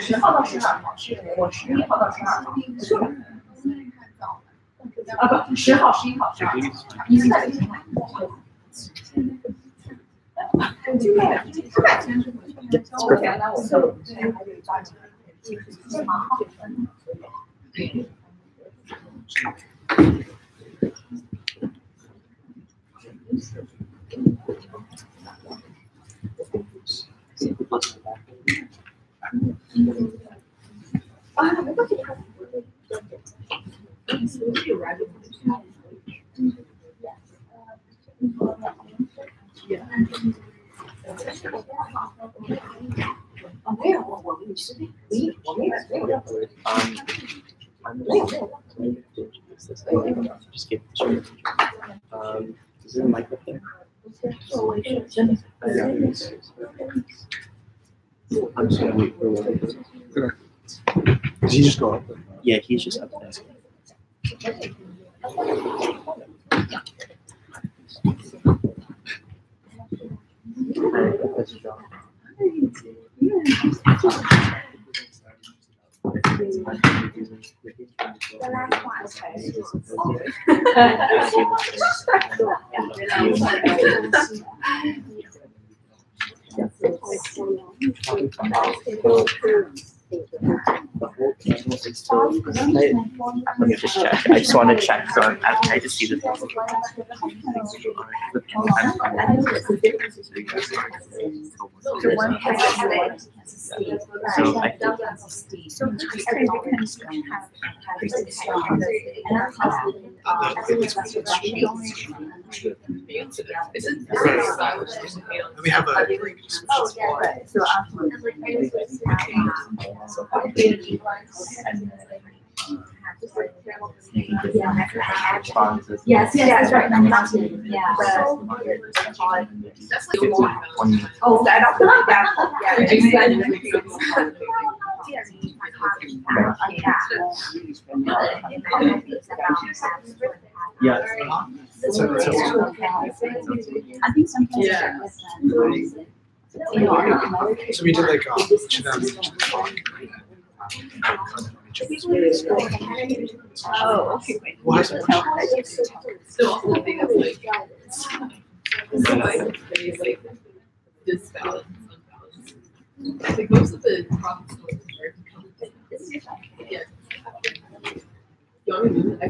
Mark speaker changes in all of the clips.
Speaker 1: 10号到12号是我11号到12号。啊不，10号、11号、12号，一次在北京买。
Speaker 2: Just give it is there a mic up there? I'm just gonna wait for a while.
Speaker 3: Did he just go up?
Speaker 2: Yeah, he's just up there. Let me just check. I just want to check. So I just see the
Speaker 3: We have a
Speaker 1: Yes, that's right. Yeah. Oh,
Speaker 2: yeah.
Speaker 1: I think sometimes.
Speaker 4: Yeah.
Speaker 3: So we did like
Speaker 4: Oh, okay.
Speaker 3: what is it?
Speaker 4: So also the thing that's like this balance, unbalanced. I think most of the problems yeah. You want me to move it? I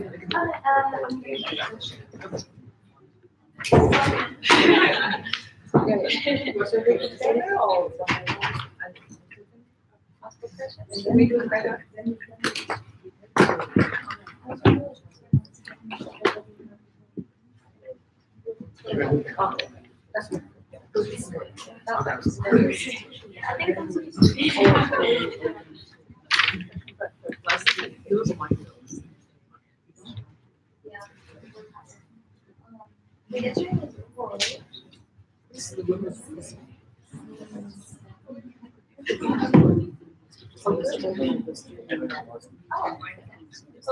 Speaker 1: Should we do it right now?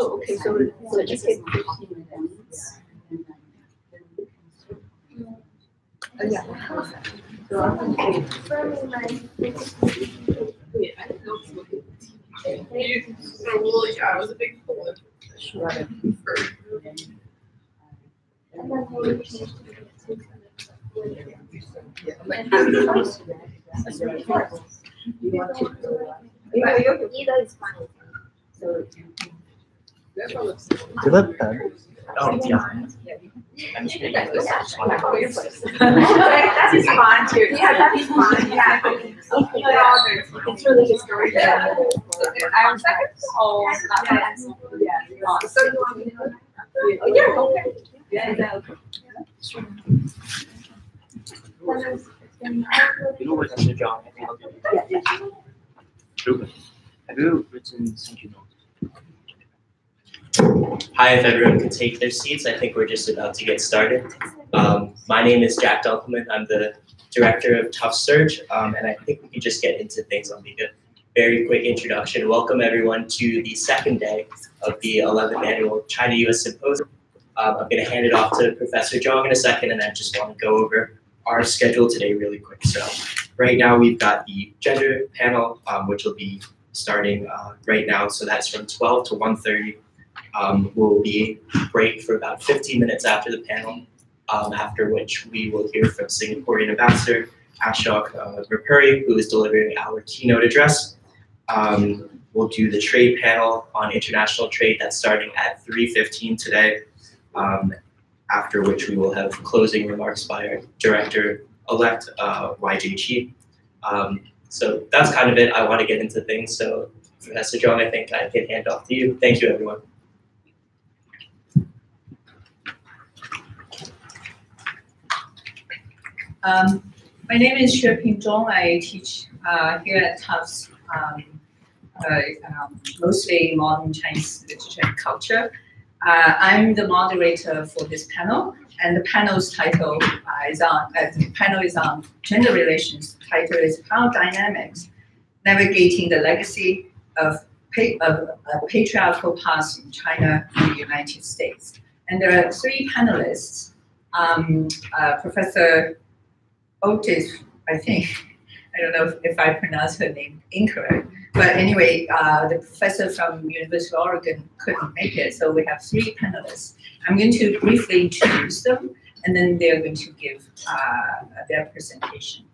Speaker 4: Oh, okay, so it just takes 15 minutes. Oh, yeah. So I'm going to yeah, I was a big fan of shredded.
Speaker 1: Either is fine. So
Speaker 3: Do that pen?
Speaker 2: Oh, yeah.
Speaker 1: that is fun too. Yeah, that is fun. Yeah. It's really historical. I'm second. Oh, not bad. Yeah. So you want me to know? Oh, yeah. Okay. Yeah. Okay.
Speaker 2: You know what's in the job? I think I'll do it. Have you written thank you notes?
Speaker 5: Hi, if everyone could take their seats, I think we're just about to get started. My name is Jack Dunkelman. I'm the director of Tough Search, and I think we can just get into things. I'll make a very quick introduction. Welcome everyone to the second day of the 11th annual China-US Symposium. I'm going to hand it off to Professor Zhang in a second, and I just want to go over our schedule today really quick. So right now we've got the gender panel, which will be starting right now. So that's from 12 to 1:30. Will be break for about 15 minutes after the panel, after which we will hear from Singaporean Ambassador Ashok Rapuri, who is delivering our keynote address. We'll do the trade panel on international trade that's starting at 3:15 today, after which we will have closing remarks by our director-elect, YJ Chi. So that's kind of it. I want to get into things. So Professor Zhang, I think I can hand off to you. Thank you, everyone.
Speaker 6: My name is Xueping Zhong. I teach here at Tufts, mostly modern Chinese literature and culture. I'm the moderator for this panel, and the panel's title is on gender relations. The title is Power Dynamics: Navigating the Legacy of Patriarchal Past in China and the United States. And there are three panelists. Professor Otis, I think, I don't know if I pronounced her name incorrect, but anyway, the professor from University of Oregon couldn't make it, so we have three panelists. I'm going to briefly introduce them, and then they're going to give their presentation.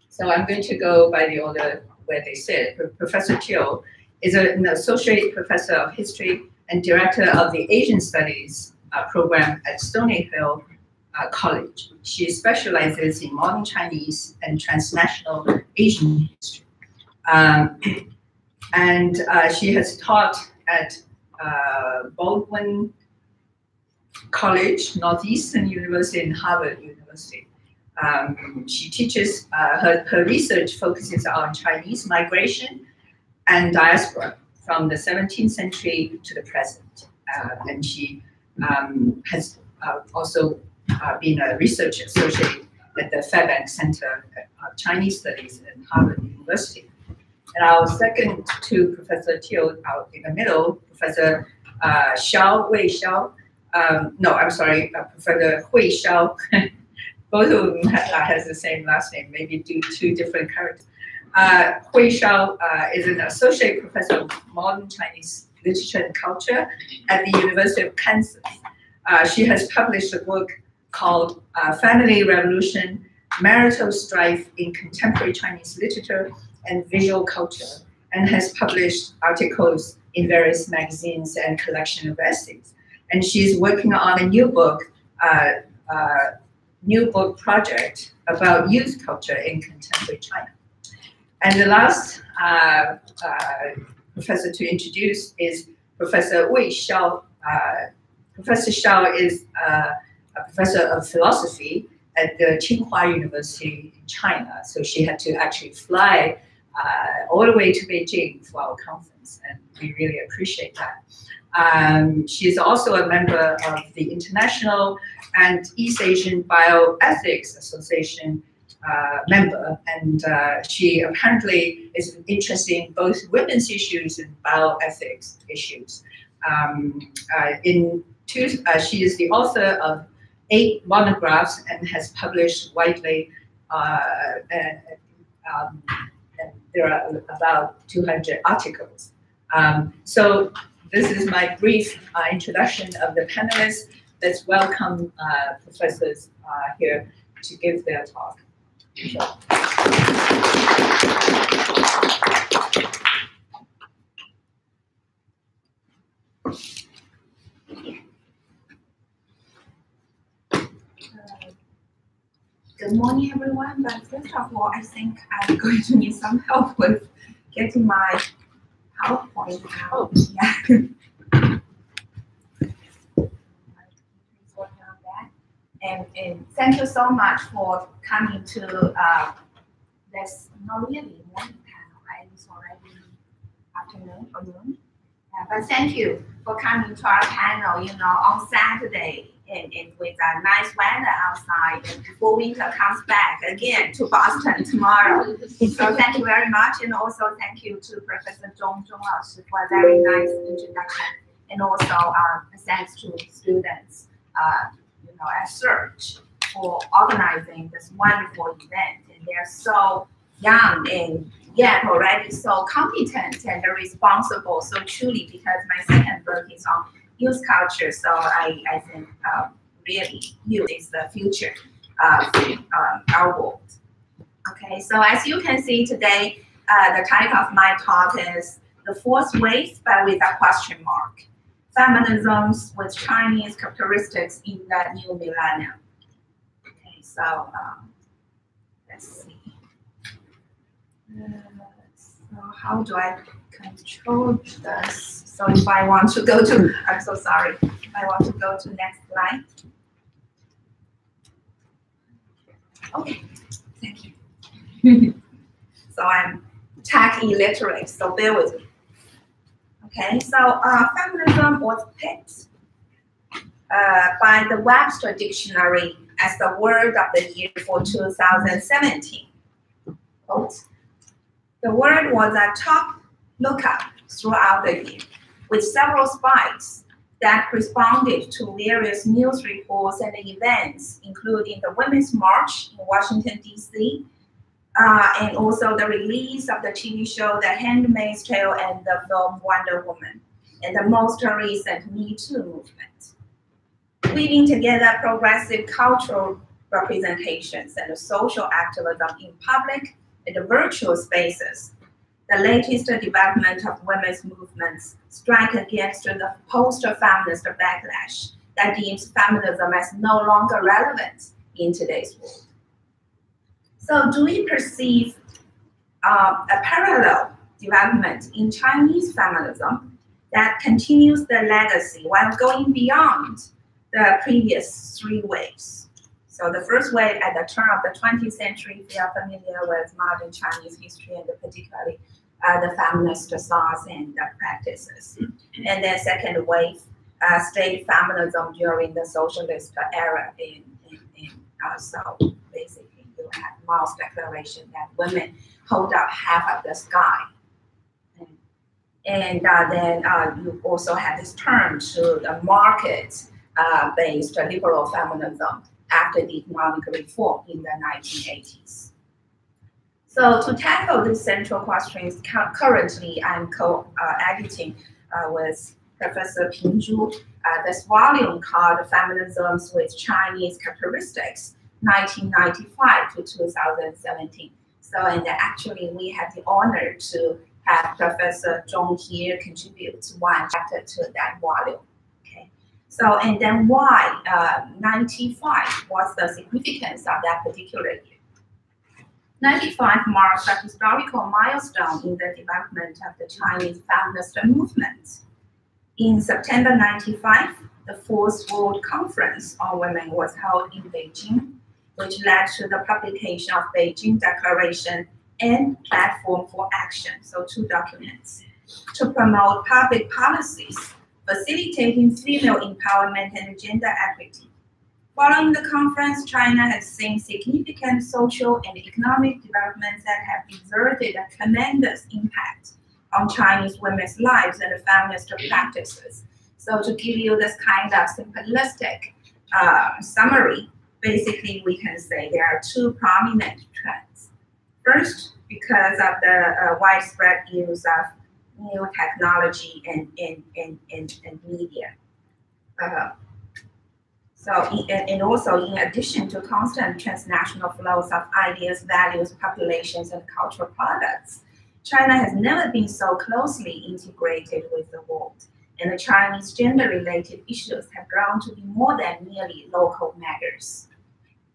Speaker 6: So I'm going to go by the order where they sit. Professor Teo is an associate professor of history and director of the Asian Studies program at Stony Hill College. She specializes in modern Chinese and transnational Asian history. And she has taught at Baldwin College, Northeastern University, and Harvard University. She teaches, her research focuses on Chinese migration and diaspora from the 17th century to the present. And she has also been a research associate at the Fairbanks Center of Chinese Studies at Harvard University. And our second to Professor Teo, out in the middle, Professor Wei Xiao. Professor Hui Xiao. Both of them has the same last name, maybe two different characters. Hui Xiao is an associate professor of modern Chinese literature and culture at the University of Kansas. She has published a book called Family Revolution, Marital Strife in Contemporary Chinese Literature and Visual Culture, and has published articles in various magazines and collection of essays. And she's working on a new book project about youth culture in contemporary China. And the last professor to introduce is Professor Wei Xiao. Professor Xiao is a professor of philosophy at the Tsinghua University in China. So she had to actually fly all the way to Beijing for our conference, and we really appreciate that. She's also a member of the International and East Asian Bioethics Association member, and she apparently is interested in both women's issues and bioethics issues. She is the author of 8 monographs and has published widely, and there are about 200 articles. So this is my brief introduction of the panelists. Let's welcome professors here to give their talk.
Speaker 1: Good morning, everyone. But first of all, I think I'm going to need some help with getting my PowerPoint out. Yeah. And thank you so much for coming to there's not really morning panel, right? It's already afternoon or noon. But thank you for coming to our panel, on Saturday and with a nice weather outside and before winter comes back again to Boston tomorrow. So thank you very much. And also thank you to Professor Zhong Laoshi for a very nice introduction. And also thanks to students, at Search for organizing this wonderful event. And they're so young and yet already so competent and responsible. So truly, because my second book is on youth culture, so I think really youth is the future of our world. Okay, so as you can see today, the title of my talk is The Fourth Wave, but with a question mark. Feminisms with Chinese characteristics in the new millennium. Okay, so let's see. So how do I control this? So if I want to go to, I'm so sorry. If I want to go to next slide. Okay, thank you. So I'm tech illiterate, so bear with me. Okay, so feminism was picked by the Webster Dictionary as the word of the year for 2017. Quote, the word was a top lookup throughout the year, with several spikes that responded to various news reports and events, including the Women's March in Washington, D.C., and also the release of the TV show The Handmaid's Tale and the film Wonder Woman, and the most recent Me Too movement. Weaving together progressive cultural representations and social activism in public and virtual spaces, the latest development of women's movements strike against the post-feminist backlash that deems feminism as no longer relevant in today's world. So do we perceive a parallel development in Chinese feminism that continues the legacy while going beyond the previous three waves? So the first wave at the turn of the 20th century, if you are familiar with modern Chinese history and particularly the feminist thoughts and practices. And then second wave, state feminism during the socialist era so basically you have Mao's declaration that women hold up half of the sky. And then you also have this turn to the market-based liberal feminism after the economic reform in the 1980s. So to tackle these central questions, currently I'm co-editing with Professor Ping Zhu this volume called Feminisms with Chinese Characteristics, 1995 to 2017. So, and actually we have the honor to have Professor Zhong here contribute one chapter to that volume. Okay. So, and then why 95? What's the significance of that particular year? 95 marks a historical milestone in the development of the Chinese feminist movement. In September 95, the Fourth World Conference on Women was held in Beijing, which led to the publication of Beijing Declaration and Platform for Action, so two documents, to promote public policies facilitating female empowerment and gender equity. Following the conference, China has seen significant social and economic developments that have exerted a tremendous impact on Chinese women's lives and feminist practices. So to give you this kind of simplistic summary, basically we can say there are two prominent trends. First, because of the widespread use of new technology and media. And also in addition to constant transnational flows of ideas, values, populations, and cultural products, China has never been so closely integrated with the world, and the Chinese gender-related issues have grown to be more than merely local matters.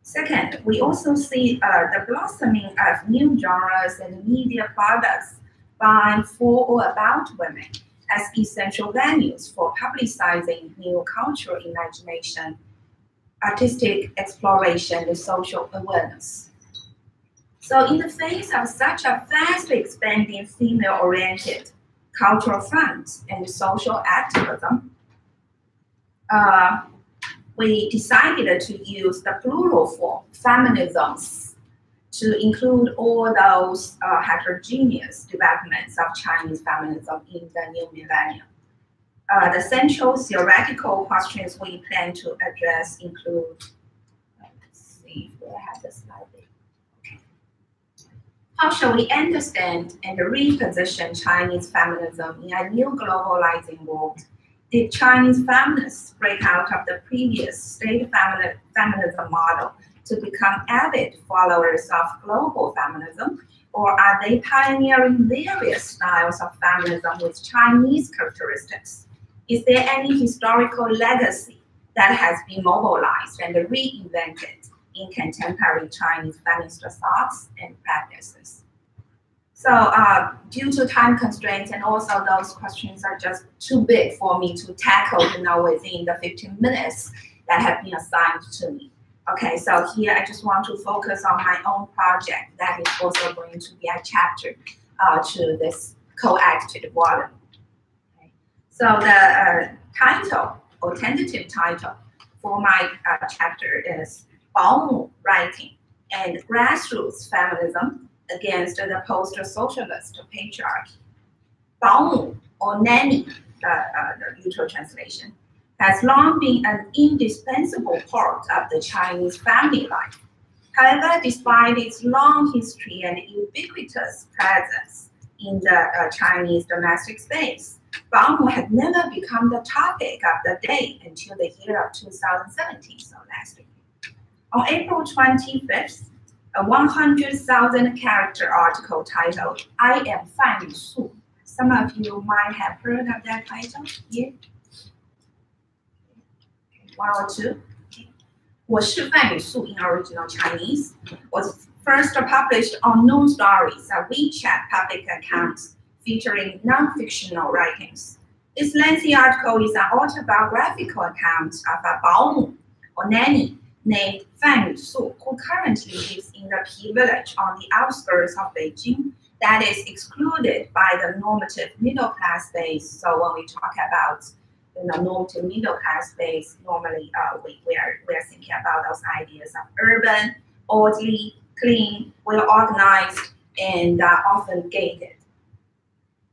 Speaker 1: Second, we also see the blossoming of new genres and media products by, for, or about women as essential venues for publicizing new cultural imagination, artistic exploration, and social awareness. So in the face of such a fast expanding female-oriented cultural front and social activism, we decided to use the plural form, feminisms, to include all those heterogeneous developments of Chinese feminism in the new millennium. The central theoretical questions we plan to address include, let's see if we have the slide there. How shall we understand and reposition Chinese feminism in a new globalizing world? Did Chinese feminists break out of the previous state feminism model to become avid followers of global feminism, or are they pioneering various styles of feminism with Chinese characteristics? Is there any historical legacy that has been mobilized and reinvented in contemporary Chinese feminist thoughts and practices? So due to time constraints, and also those questions are just too big for me to tackle, within the 15 minutes that have been assigned to me. Okay, so here I just want to focus on my own project that is also going to be a chapter to this co-edited volume. Okay. So the title, or tentative title, for my chapter is 保姆 Writing and Grassroots Feminism Against the Post-Socialist Patriarchy. 保姆, or nanny, the literal translation, has long been an indispensable part of the Chinese family life. However, despite its long history and ubiquitous presence in the Chinese domestic space, 保姆had never become the topic of the day until the year of 2017, so last year. On April 25th, a 100,000 character article titled, I am Fan Yusu. Some of you might have heard of that title here. One or two. 我是范语素 in original Chinese, was first published on Known Stories, a WeChat public account featuring non-fictional writings. This lengthy article is an autobiographical account of a 保姆, or nanny, named Fan Yusu, who currently lives in the Pi village on the outskirts of Beijing that is excluded by the normative middle class space. So when we talk about normative middle class space, normally we're thinking about those ideas of urban, orderly, clean, well organized, and often gated.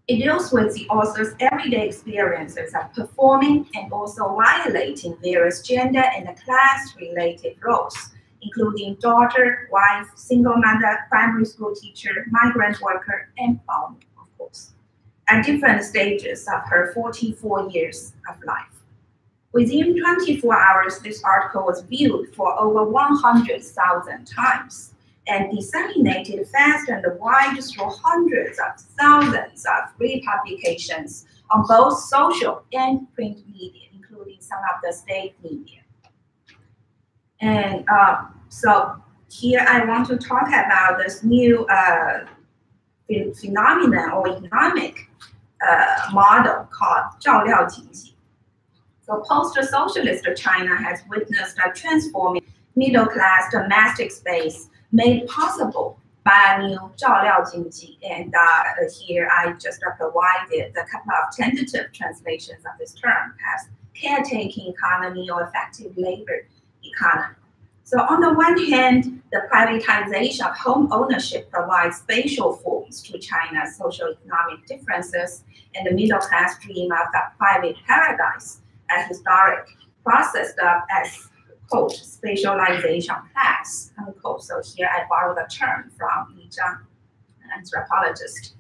Speaker 1: It deals with the author's everyday experiences of performing and also violating various gender and class-related roles, including daughter, wife, single mother, primary school teacher, migrant worker, and 保姆, of course, at different stages of her 44 years of life. Within 24 hours, this article was viewed for over 100,000 times and disseminated fast and wide through hundreds of thousands of republications on both social and print media, including some of the state media. And so here I want to talk about this new phenomenon or economic model called 照料经济. So post-socialist China has witnessed a transforming middle-class domestic space made possible by a new 照料经济. And here I just provided a couple of tentative translations of this term as caretaking economy or effective labor economy. So on the one hand, the privatization of home ownership provides spatial forms to China's socio-economic differences and the middle-class dream of a private paradise, a historic process of as, quote, spatialization class, unquote. So here I borrow the term from Li Zhang, an anthropologist.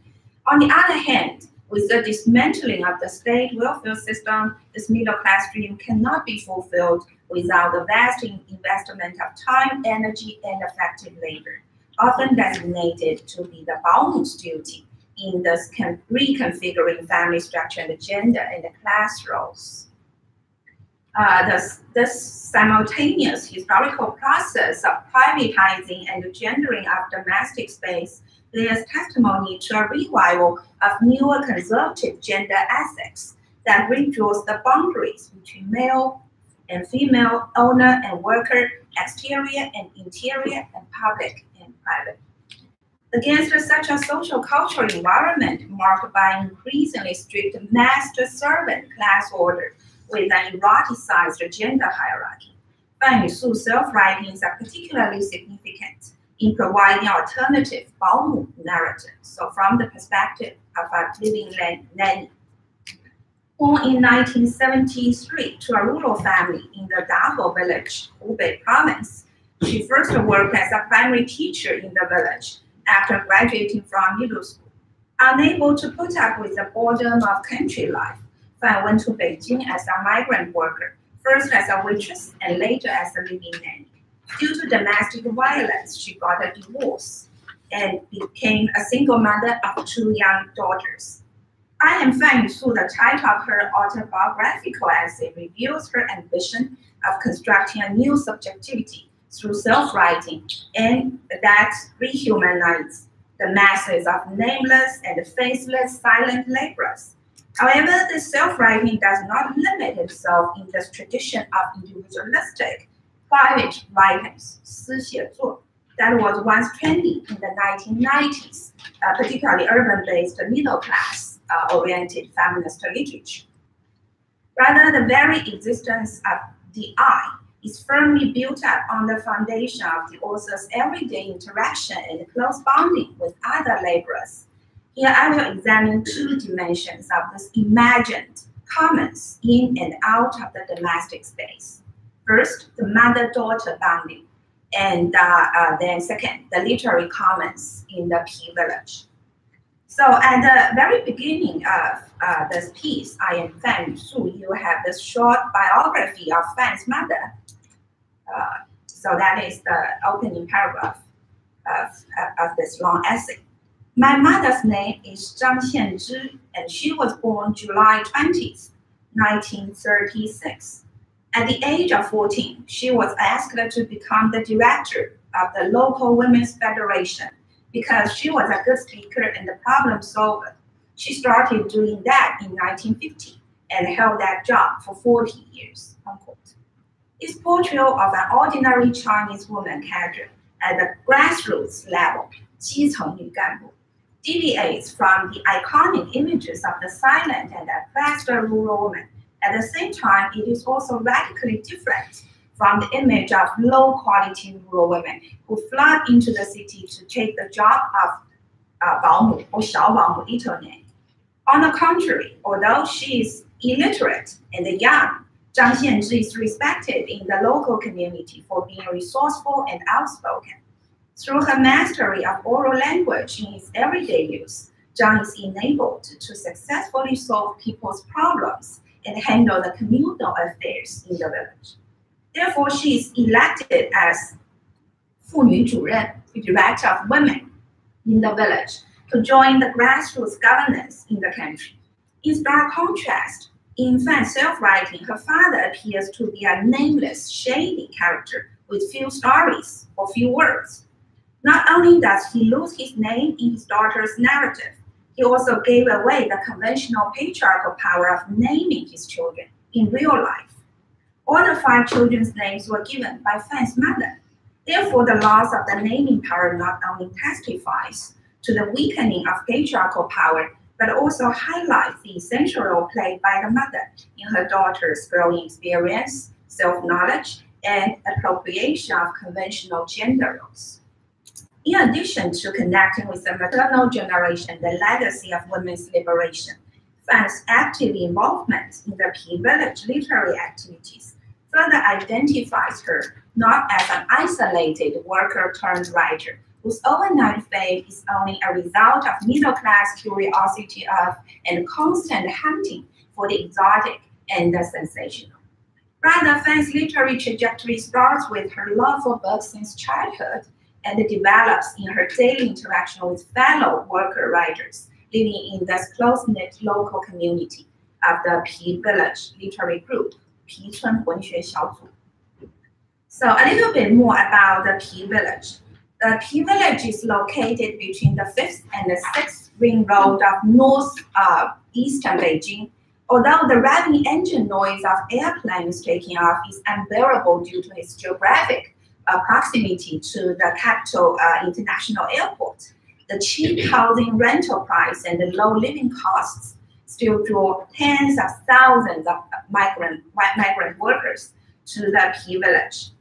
Speaker 1: On the other hand, with the dismantling of the state welfare system, this middle-class dream cannot be fulfilled without the vast investment of time, energy, and effective labor, often designated to be the 保姆's duty in this reconfiguring family structure and gender and class roles. This simultaneous historical process of privatizing and gendering of domestic space bears testimony to a revival of newer conservative gender ethics that redraws the boundaries between male and female, owner and worker, exterior and interior, and public and private. Against such a social cultural environment marked by increasingly strict master-servant class order with an eroticized gender hierarchy, Fan Yusu's self-writings are particularly significant in providing alternative 保姆 narratives, so from the perspective of a living nanny. Born in 1973 to a rural family in the Dafo village, Hubei province, she first worked as a primary teacher in the village after graduating from middle school. Unable to put up with the boredom of country life, Fan went to Beijing as a migrant worker, first as a waitress and later as a living nanny. Due to domestic violence, she got a divorce and became a single mother of 2 young daughters. I Am Fan Yusu, the title of her autobiographical essay, reveals her ambition of constructing a new subjectivity through self-writing and that rehumanizes the masses of nameless and faceless silent laborers. However, the self-writing does not limit itself in this tradition of individualistic private writings, 私写作, that was once trendy in the 1990s, particularly urban-based middle-class oriented feminist literature. Rather, the very existence of the I is firmly built up on the foundation of the author's everyday interaction and close bonding with other laborers. Here I will examine 2 dimensions of this imagined commons in and out of the domestic space. First, the mother-daughter bonding, and then second, the literary commons in the P village. So at the very beginning of this piece, I Am Fan Yusu, you have this short biography of Fan's mother. So that is the opening paragraph of this long essay. My mother's name is Zhang Xianzhi, and she was born July 20th, 1936. At the age of 14, she was asked to become the director of the local women's federation because she was a good speaker and a problem solver. She started doing that in 1950 and held that job for 40 years. Unquote. This portrayal of an ordinary Chinese woman cadre at the grassroots level, 基层女干部, deviates from the iconic images of the silent and oppressed rural woman. At the same time, it is also radically different from the image of low-quality rural women who flood into the city to take the job of 保姆 or 小保姆 little nanny. On the contrary, although she is illiterate and young, Zhang Xianzhi is respected in the local community for being resourceful and outspoken. Through her mastery of oral language in its everyday use, Zhang is enabled to successfully solve people's problems and handle the communal affairs in the village. Therefore, she is elected as 妇女主任, director of women in the village, to join the grassroots governance in the country. In stark contrast, in Fan's self-writing, her father appears to be a nameless, shady character with few stories or few words. Not only does he lose his name in his daughter's narrative, he also gave away the conventional patriarchal power of naming his children in real life. All the 5 children's names were given by Fan's mother. Therefore, the loss of the naming power not only testifies to the weakening of patriarchal power, but also highlights the essential role played by the mother in her daughter's growing experience, self-knowledge, and appropriation of conventional gender roles. In addition to connecting with the maternal generation, the legacy of women's liberation, Fan's active involvement in the P village literary activities further identifies her not as an isolated worker-turned-writer, whose overnight fame is only a result of middle-class curiosity of and constant hunting for the exotic and the sensational. Rather, Fan's literary trajectory starts with her love for books since childhood and develops in her daily interaction with fellow worker writers living in this close-knit local community of the P Village Literary Group, 皮村文学小组. So a little bit more about the P Village. The P Village is located between the 5th and the 6th ring road of northeastern Beijing. Although the revving engine noise of airplanes taking off is unbearable due to its geographic proximity to the capital international airport, the cheap housing rental price and the low living costs still draw tens of thousands of migrant workers to the P Village.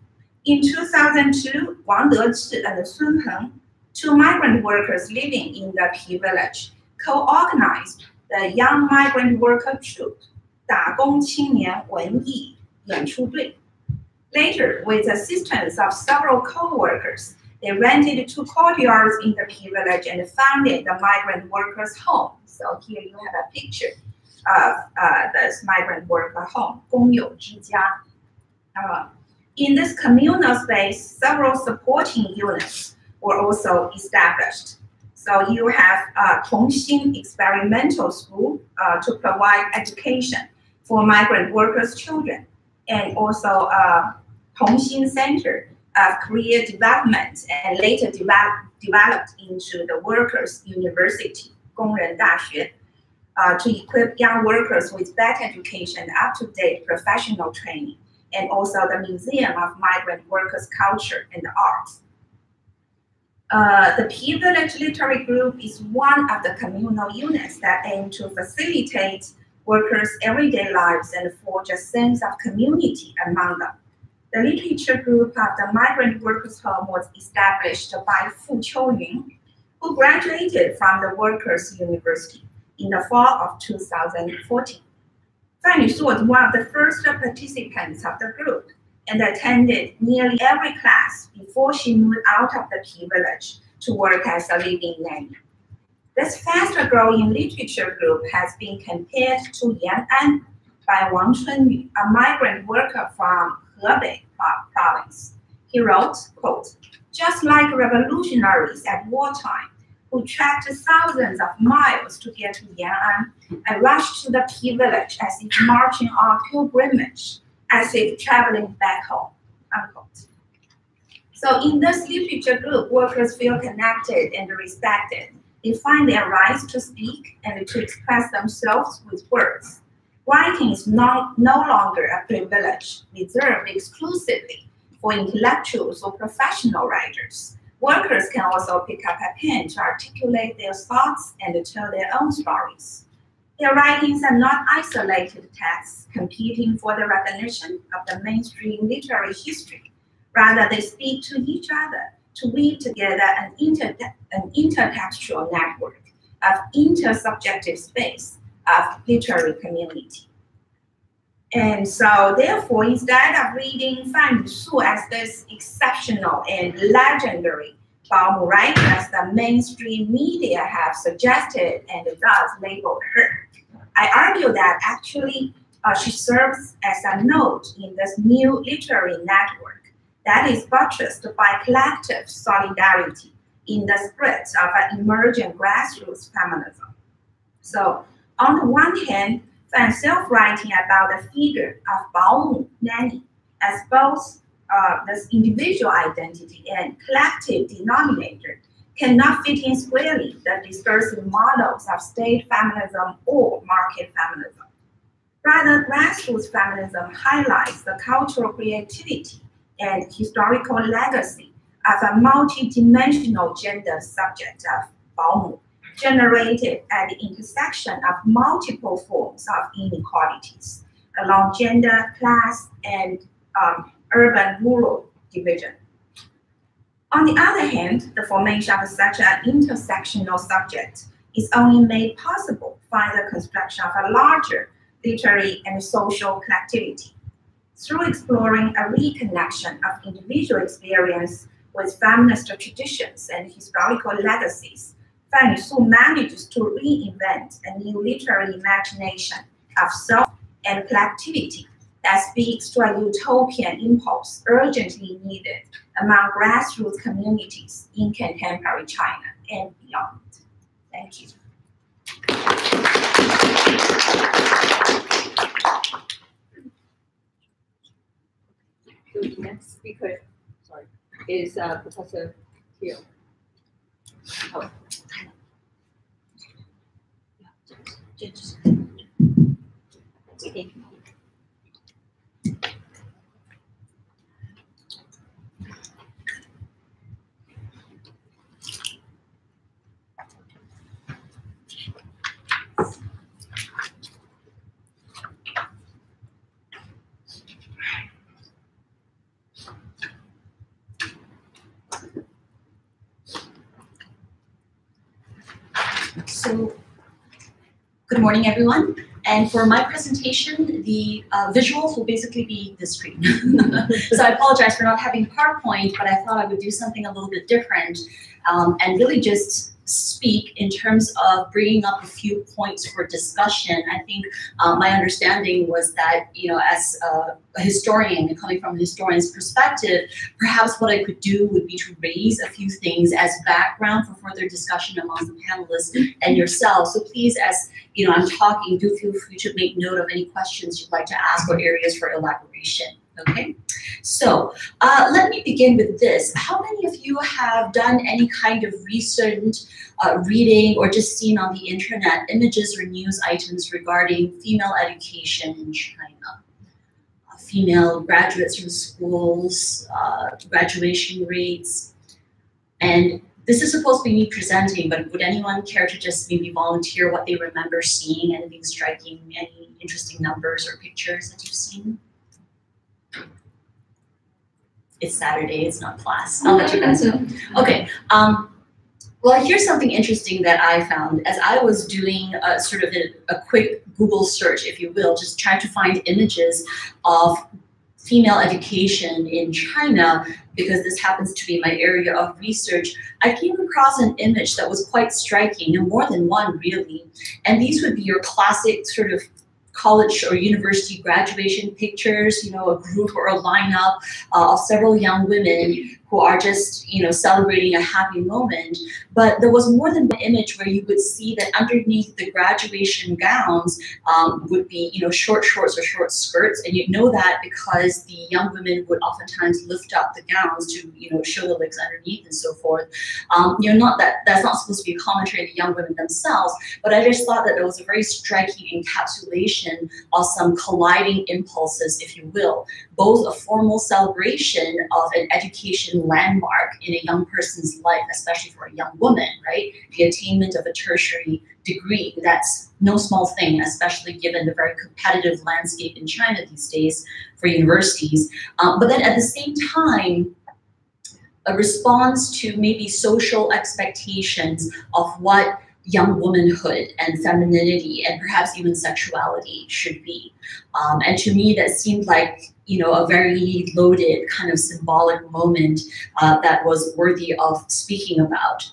Speaker 1: In 2002, Wang Dezhi and Sun Peng, two migrant workers living in the P Village, co-organized the Young Migrant Worker Troupe, 打工青年文艺演出队. Later, with the assistance of several co-workers, they rented two courtyards in the P Village and founded the Migrant Workers' Home. So here you have a picture of this migrant worker home, 公有之家. In this communal space, several supporting units were also established. So you have Tongxin Experimental School to provide education for migrant workers' children, and also Tongxin Center of Career Development, and later developed into the Workers' University, 工人大学, to equip young workers with better education and up-to-date professional training, and also the Museum of Migrant Workers' Culture and Arts. The P Village Literary Group is one of the communal units that aim to facilitate workers' everyday lives and forge a sense of community among them. The literature group of the Migrant Workers' Home was established by Fu Qiuyun, who graduated from the Workers' University in the fall of 2014. Fan Yusu was one of the first participants of the group and attended nearly every class before she moved out of the P Village to work as a living nanny. This faster-growing literature group has been compared to Yan'an by Wang Chunyu, a migrant worker from Hebei province. He wrote, quote, "Just like revolutionaries at wartime who trekked thousands of miles to get to Yan'an, I rushed to the P Village as if marching on pilgrimage, as if traveling back home," unquote. So in this literature group, workers feel connected and respected. They find their rights to speak and to express themselves with words. Writing is no longer a privilege reserved exclusively for intellectuals or professional writers. Workers can also pick up a pen to articulate their thoughts and tell their own stories. Their writings are not isolated texts competing for the recognition of the mainstream literary history. Rather, they speak to each other to weave together an intertextual network of intersubjective space of literary community. And so, therefore, instead of reading Fan Yusu as this exceptional and legendary Baomu writer, as the mainstream media have suggested and thus labeled her, I argue that actually she serves as a node in this new literary network that is buttressed by collective solidarity in the spirit of an emerging grassroots feminism. So, on the one hand, Fan's self-writing about the figure of Baomu nanny as both this individual identity and collective denominator cannot fit in squarely the discursive models of state feminism or market feminism. Rather, grassroots feminism highlights the cultural creativity and historical legacy of a multidimensional gender subject of Baomu, generated at the intersection of multiple forms of inequalities along gender, class, and urban-rural division. On the other hand, the formation of such an intersectional subject is only made possible by the construction of a larger literary and social collectivity. Through exploring a reconnection of individual experience with feminist traditions and historical legacies, Fan Yusu manages to reinvent a new literary imagination of self and collectivity that speaks to a utopian impulse urgently needed among grassroots communities in contemporary China and beyond. Thank you.
Speaker 6: The next speaker, is Professor Hill. Oh.
Speaker 7: So, good morning, everyone. And for my presentation, the visuals will basically be the screen. So I apologize for not having PowerPoint, but I thought I would do something a little bit different and really just speak in terms of bringing up a few points for discussion. I think my understanding was that, you know, as a historian and coming from a historian's perspective, perhaps what I could do would be to raise a few things as background for further discussion among the panelists and yourself. So please, as you know, I'm talking, do feel free to make note of any questions you'd like to ask or areas for elaboration. Okay, so let me begin with this. How many of you have done any kind of recent reading or just seen on the internet images or news items regarding female education in China? Female graduates from schools, graduation rates, and this is supposed to be me presenting, but would anyone care to just maybe volunteer what they remember seeing, anything striking, any interesting numbers or pictures that you've seen? It's Saturday, it's not class. I'll let you guys know. Okay, well, here's something interesting that I found as I was doing sort of a quick Google search, if you will, just trying to find images of female education in China, because this happens to be my area of research. I came across an image that was quite striking, and more than one really. And these would be your classic sort of college or university graduation pictures, you know, a group or a lineup of several young women who are just, you know, celebrating a happy moment. But there was more than one image where you would see that underneath the graduation gowns would be, you know, short shorts or short skirts. And you know that because the young women would oftentimes lift up the gowns to, you know, show the legs underneath and so forth. You know, not that that's not supposed to be a commentary on the young women themselves, but I just thought that it was a very striking encapsulation of some colliding impulses, if you will, both a formal celebration of an education landmark in a young person's life, especially for a young woman, right? The attainment of a tertiary degree, that's no small thing, especially given the very competitive landscape in China these days for universities. But then at the same time, a response to maybe social expectations of what young womanhood and femininity and perhaps even sexuality should be. And to me, that seemed like, you know, a very loaded kind of symbolic moment that was worthy of speaking about.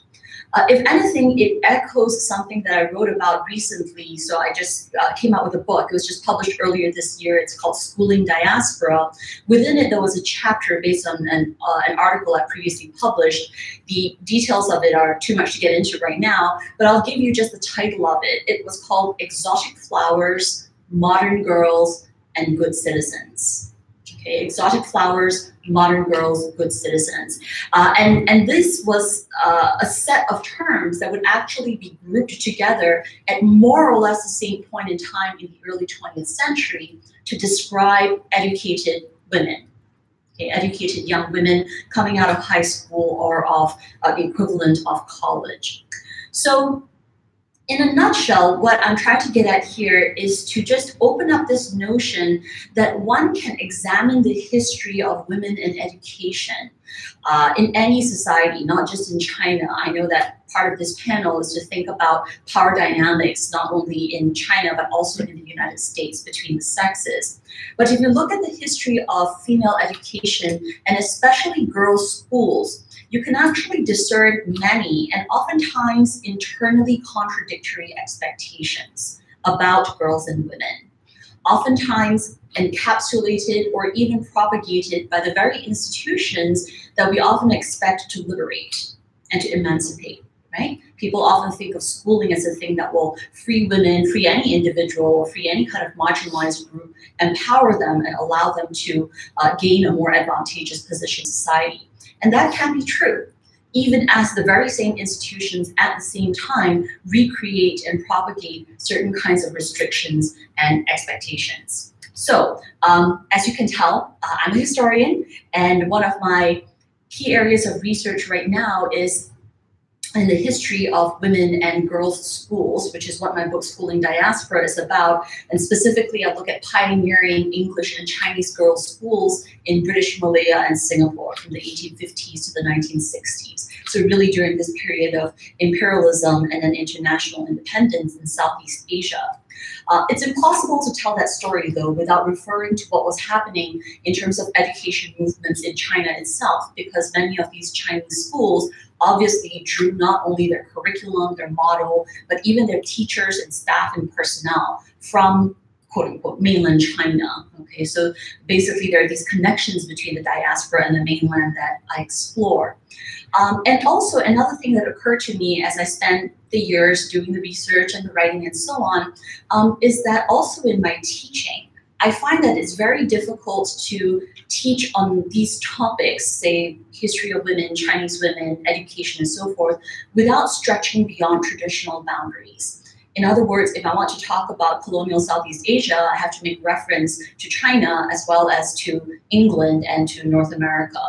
Speaker 7: If anything, it echoes something that I wrote about recently. So I just came out with a book. It was just published earlier this year. It's called Schooling Diaspora. Within it, there was a chapter based on an article I previously published. The details of it are too much to get into right now, but I'll give you just the title of it. It was called Exotic Flowers, Modern Girls, and Good Citizens. Okay, exotic flowers, modern girls, good citizens. And this was a set of terms that would actually be grouped together at more or less the same point in time in the early 20th century to describe educated women. Okay, educated young women coming out of high school or of the equivalent of college. So in a nutshell, what I'm trying to get at here is to just open up this notion that one can examine the history of women in education in any society, not just in China. I know that part of this panel is to think about power dynamics, not only in China, but also in the United States between the sexes. But if you look at the history of female education, and especially girls' schools, you can actually discern many and oftentimes internally contradictory expectations about girls and women, oftentimes encapsulated or even propagated by the very institutions that we often expect to liberate and to emancipate, right? People often think of schooling as a thing that will free women, free any individual, or free any kind of marginalized group, empower them and allow them to gain a more advantageous position in society. And that can be true, even as the very same institutions at the same time recreate and propagate certain kinds of restrictions and expectations. So, as you can tell, I'm a historian, and one of my key areas of research right now is and the history of women and girls schools, which is what my book Schooling Diaspora is about. And specifically, I look at pioneering English and Chinese girls schools in British Malaya and Singapore from the 1850s to the 1960s. So really during this period of imperialism and then international independence in Southeast Asia. It's impossible to tell that story, though, without referring to what was happening in terms of education movements in China itself, because many of these Chinese schools obviously drew not only their curriculum, their model, but even their teachers and staff and personnel from quote unquote mainland China. Okay, so basically there are these connections between the diaspora and the mainland that I explore. And also another thing that occurred to me as I spent the years doing the research and the writing and so on, is that also in my teaching, I find that it's very difficult to teach on these topics, say history of women, Chinese women, education and so forth, without stretching beyond traditional boundaries. In other words, if I want to talk about colonial Southeast Asia, I have to make reference to China as well as to England and to North America.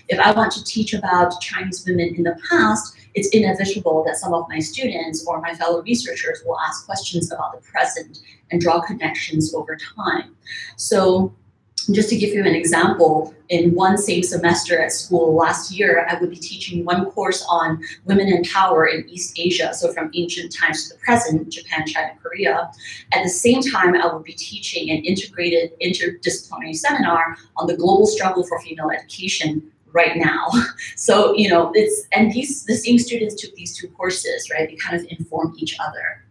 Speaker 7: If I want to teach about Chinese women in the past, it's inevitable that some of my students or my fellow researchers will ask questions about the present and draw connections over time. So just to give you an example, in one same semester at school last year, I would be teaching one course on women in power in East Asia, so from ancient times to the present, Japan, China, Korea. At the same time, I would be teaching an integrated interdisciplinary seminar on the global struggle for female education right now. So, you know, the same students took these two courses, right? They kind of inform each other.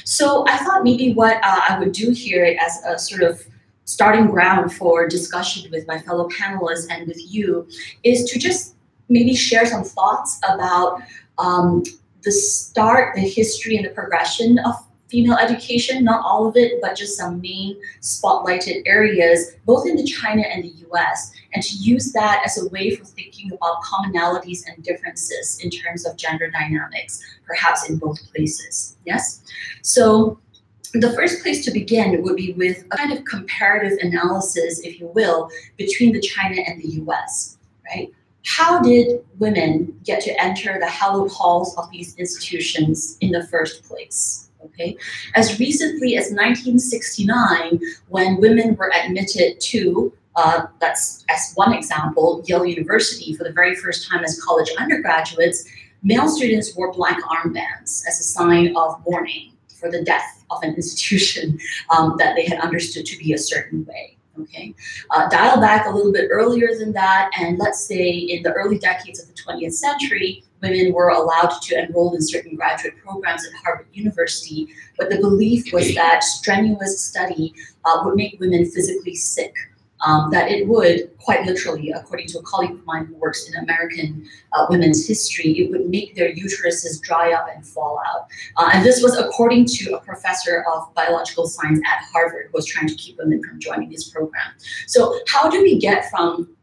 Speaker 7: So I thought maybe what I would do here as a sort of starting ground for discussion with my fellow panelists and with you is to just maybe share some thoughts about the history and the progression of female education, not all of it, but just some main spotlighted areas, both in the China and the US, and to use that as a way for thinking about commonalities and differences in terms of gender dynamics, perhaps in both places, yes? So the first place to begin would be with a kind of comparative analysis, if you will, between the China and the US, right? How did women get to enter the hallowed halls of these institutions in the first place? Okay, as recently as 1969, when women were admitted to, that's as one example, Yale University for the very first time as college undergraduates, male students wore black armbands as a sign of mourning for the death of an institution that they had understood to be a certain way. Okay, dial back a little bit earlier than that, and let's say in the early decades of the 20th century, women were allowed to enroll in certain graduate programs at Harvard University, but the belief was that strenuous study would make women physically sick, that it would, quite literally, according to a colleague of mine who works in American women's history, it would make their uteruses dry up and fall out. And this was according to a professor of biological science at Harvard who was trying to keep women from joining his program. So how do we get from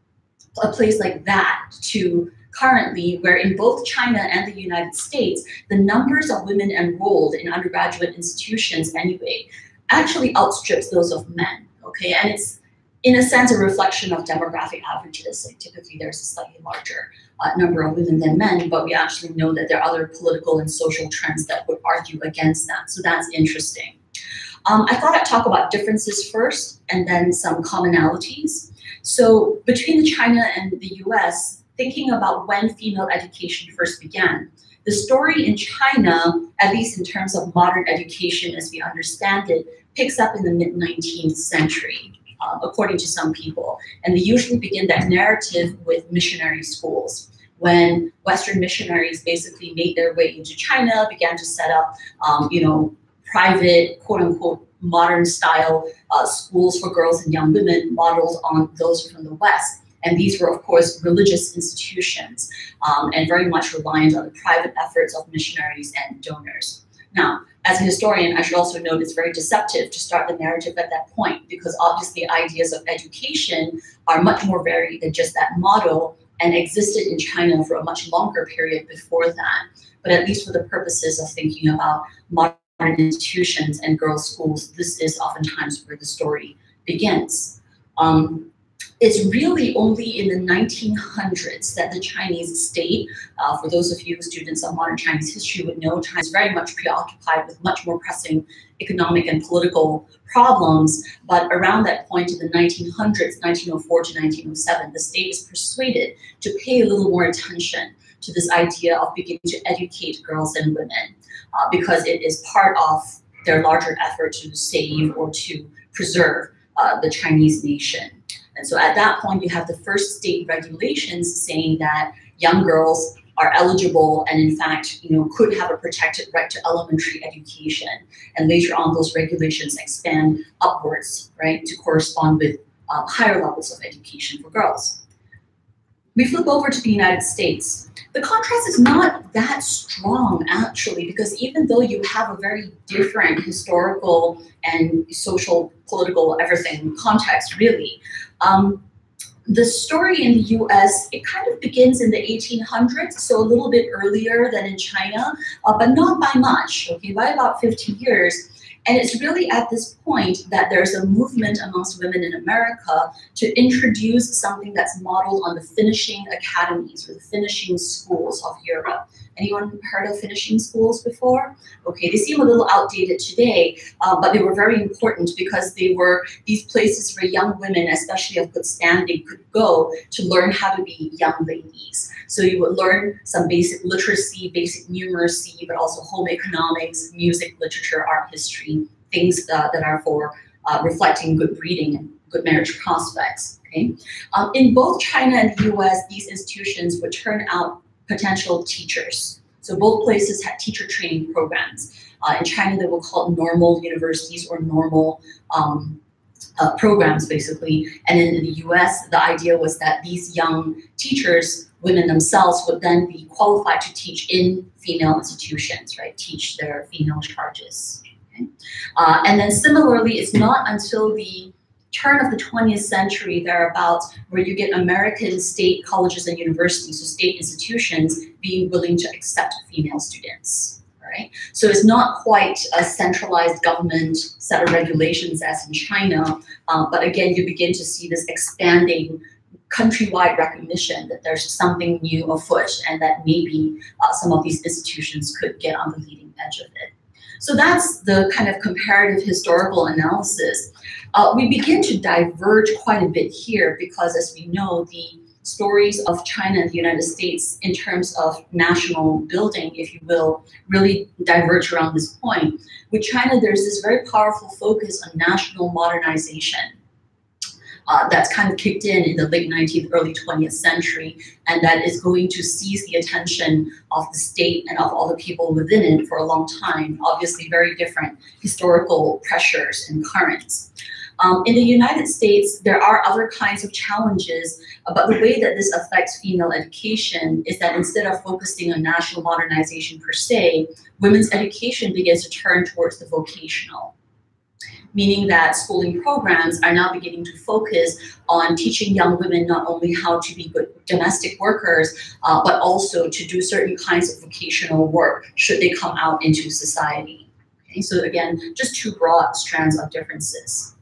Speaker 7: a place like that to currently, where in both China and the United States, the numbers of women enrolled in undergraduate institutions anyway actually outstrips those of men, okay? And it's, in a sense, a reflection of demographic averages. Like typically there's a slightly larger number of women than men, but we actually know that there are other political and social trends that would argue against that. So that's interesting. I thought I'd talk about differences first and then some commonalities. So between the China and the US, thinking about when female education first began, the story in China, at least in terms of modern education as we understand it, picks up in the mid-19th century. According to some people. And they usually begin that narrative with missionary schools. When Western missionaries basically made their way into China, began to set up, private, quote unquote, modern style schools for girls and young women modeled on those from the West. And these were, of course, religious institutions and very much reliant on the private efforts of missionaries and donors. Now, as a historian, I should also note it's very deceptive to start the narrative at that point, because obviously ideas of education are much more varied than just that model and existed in China for a much longer period before that. But at least for the purposes of thinking about modern institutions and girls' schools, this is oftentimes where the story begins. it's really only in the 1900s that the Chinese state, for those of you students of modern Chinese history would know, China is very much preoccupied with much more pressing economic and political problems. But around that point in the 1900s, 1904 to 1907, the state is persuaded to pay a little more attention to this idea of beginning to educate girls and women, because it is part of their larger effort to save or to preserve the Chinese nation. And so at that point, you have the first state regulations saying that young girls are eligible and in fact, could have a protected right to elementary education. And later on, those regulations expand upwards, right, to correspond with higher levels of education for girls. We flip over to the United States. The contrast is not that strong, actually, because even though you have a very different historical and social, political, everything context, really, the story in the US, it kind of begins in the 1800s, so a little bit earlier than in China, but not by much, okay, by about 50 years. And it's really at this point that there's a movement amongst women in America to introduce something that's modeled on the finishing academies or the finishing schools of Europe. Anyone heard of finishing schools before? Okay, they seem a little outdated today, but they were very important because they were these places where young women, especially of good standing, could go to learn how to be young ladies. So you would learn some basic literacy, basic numeracy, but also home economics, music, literature, art history, things that are for reflecting good breeding and good marriage prospects. Okay, in both China and the US, these institutions would turn out potential teachers. So both places had teacher training programs. In China, they were called normal universities or normal programs, basically. And in the US, the idea was that these young teachers, women themselves, would then be qualified to teach in female institutions, right? Teach their female charges. Okay? And then similarly, it's not until the turn of the 20th century, thereabouts, where you get American state colleges and universities, so state institutions, being willing to accept female students. Right? So it's not quite a centralized government set of regulations as in China, but again, you begin to see this expanding countrywide recognition that there's something new afoot and that maybe some of these institutions could get on the leading edge of it. So that's the kind of comparative historical analysis. We begin to diverge quite a bit here because, as we know, the stories of China and the United States in terms of national building, if you will, really diverge around this point. With China, there's this very powerful focus on national modernization that's kind of kicked in the late 19th, early 20th century, and that is going to seize the attention of the state and of all the people within it for a long time. Obviously, very different historical pressures and currents. In the United States, there are other kinds of challenges, but the way that this affects female education is that instead of focusing on national modernization per se, women's education begins to turn towards the vocational, meaning that schooling programs are now beginning to focus on teaching young women not only how to be good domestic workers, but also to do certain kinds of vocational work should they come out into society. Okay, so again, just two broad strands of differences.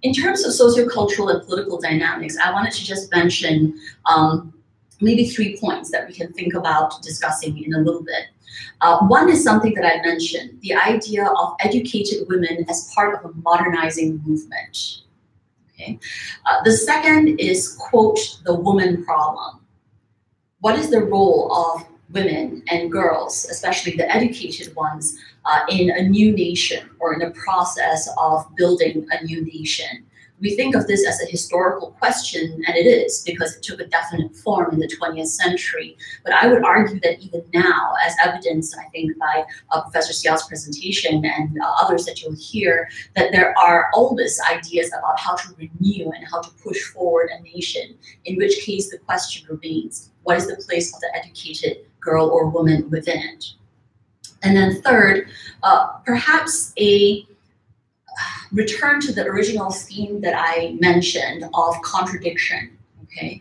Speaker 7: In terms of sociocultural and political dynamics, I wanted to just mention maybe 3 points that we can think about discussing in a little bit. One is something that I mentioned, the idea of educated women as part of a modernizing movement. Okay. The second is, quote, the woman problem. What is the role of women and girls, especially the educated ones, in a new nation or in a process of building a new nation? We think of this as a historical question, and it is, because it took a definite form in the 20th century. But I would argue that even now, as evidenced, I think, by Professor Xiao's presentation and others that you'll hear, that there are always ideas about how to renew and how to push forward a nation, in which case the question remains, what is the place of the educated girl or woman within it? And then third, perhaps a return to the original theme that I mentioned of contradiction, okay?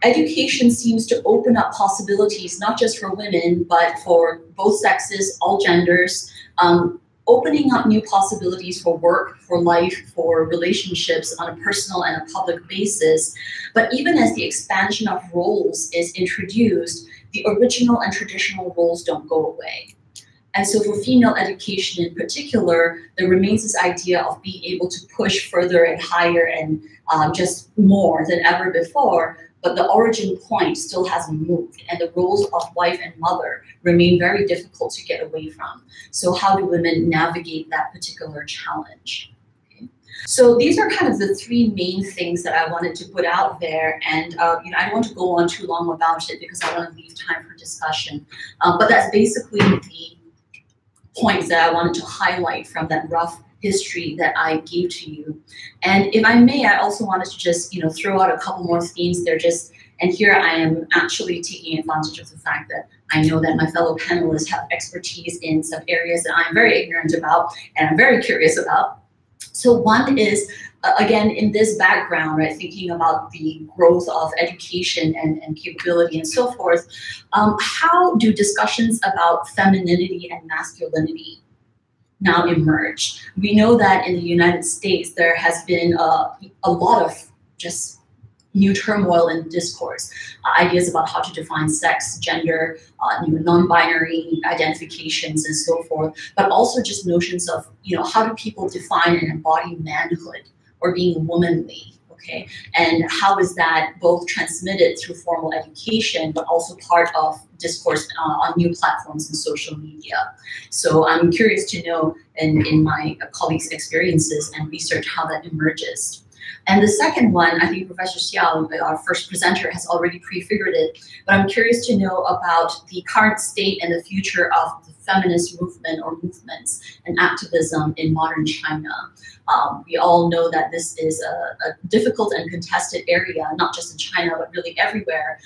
Speaker 7: Education seems to open up possibilities, not just for women, but for both sexes, all genders, opening up new possibilities for work, for life, for relationships on a personal and a public basis. But even as the expansion of roles is introduced, the original and traditional roles don't go away. And so for female education in particular, there remains this idea of being able to push further and higher and just more than ever before, but the origin point still hasn't moved, and the roles of wife and mother remain very difficult to get away from. So how do women navigate that particular challenge? Okay. So these are kind of the three main things that I wanted to put out there, and I don't want to go on too long about it because I want to leave time for discussion. But that's basically the points that I wanted to highlight from that rough history that I gave to you. And if I may, I also wanted to just throw out a couple more themes there. And here I am actually taking advantage of the fact that I know that my fellow panelists have expertise in some areas that I'm very ignorant about and I'm very curious about. So one is, again, in this background, right, thinking about the growth of education and capability and so forth, how do discussions about femininity and masculinity now emerge? We know that in the United States, there has been a lot of just new turmoil in discourse, ideas about how to define sex, gender, non-binary identifications and so forth, but also just notions of, how do people define and embody manhood or being womanly, okay? And how is that both transmitted through formal education, but also part of discourse on new platforms and social media? So I'm curious to know in my colleagues' experiences and research how that emerges. And the second one, I think Professor Xiao, our first presenter, has already prefigured it, but I'm curious to know about the current state and the future of the feminist movement or movements and activism in modern China. We all know that this is a difficult and contested area, not just in China, but really everywhere.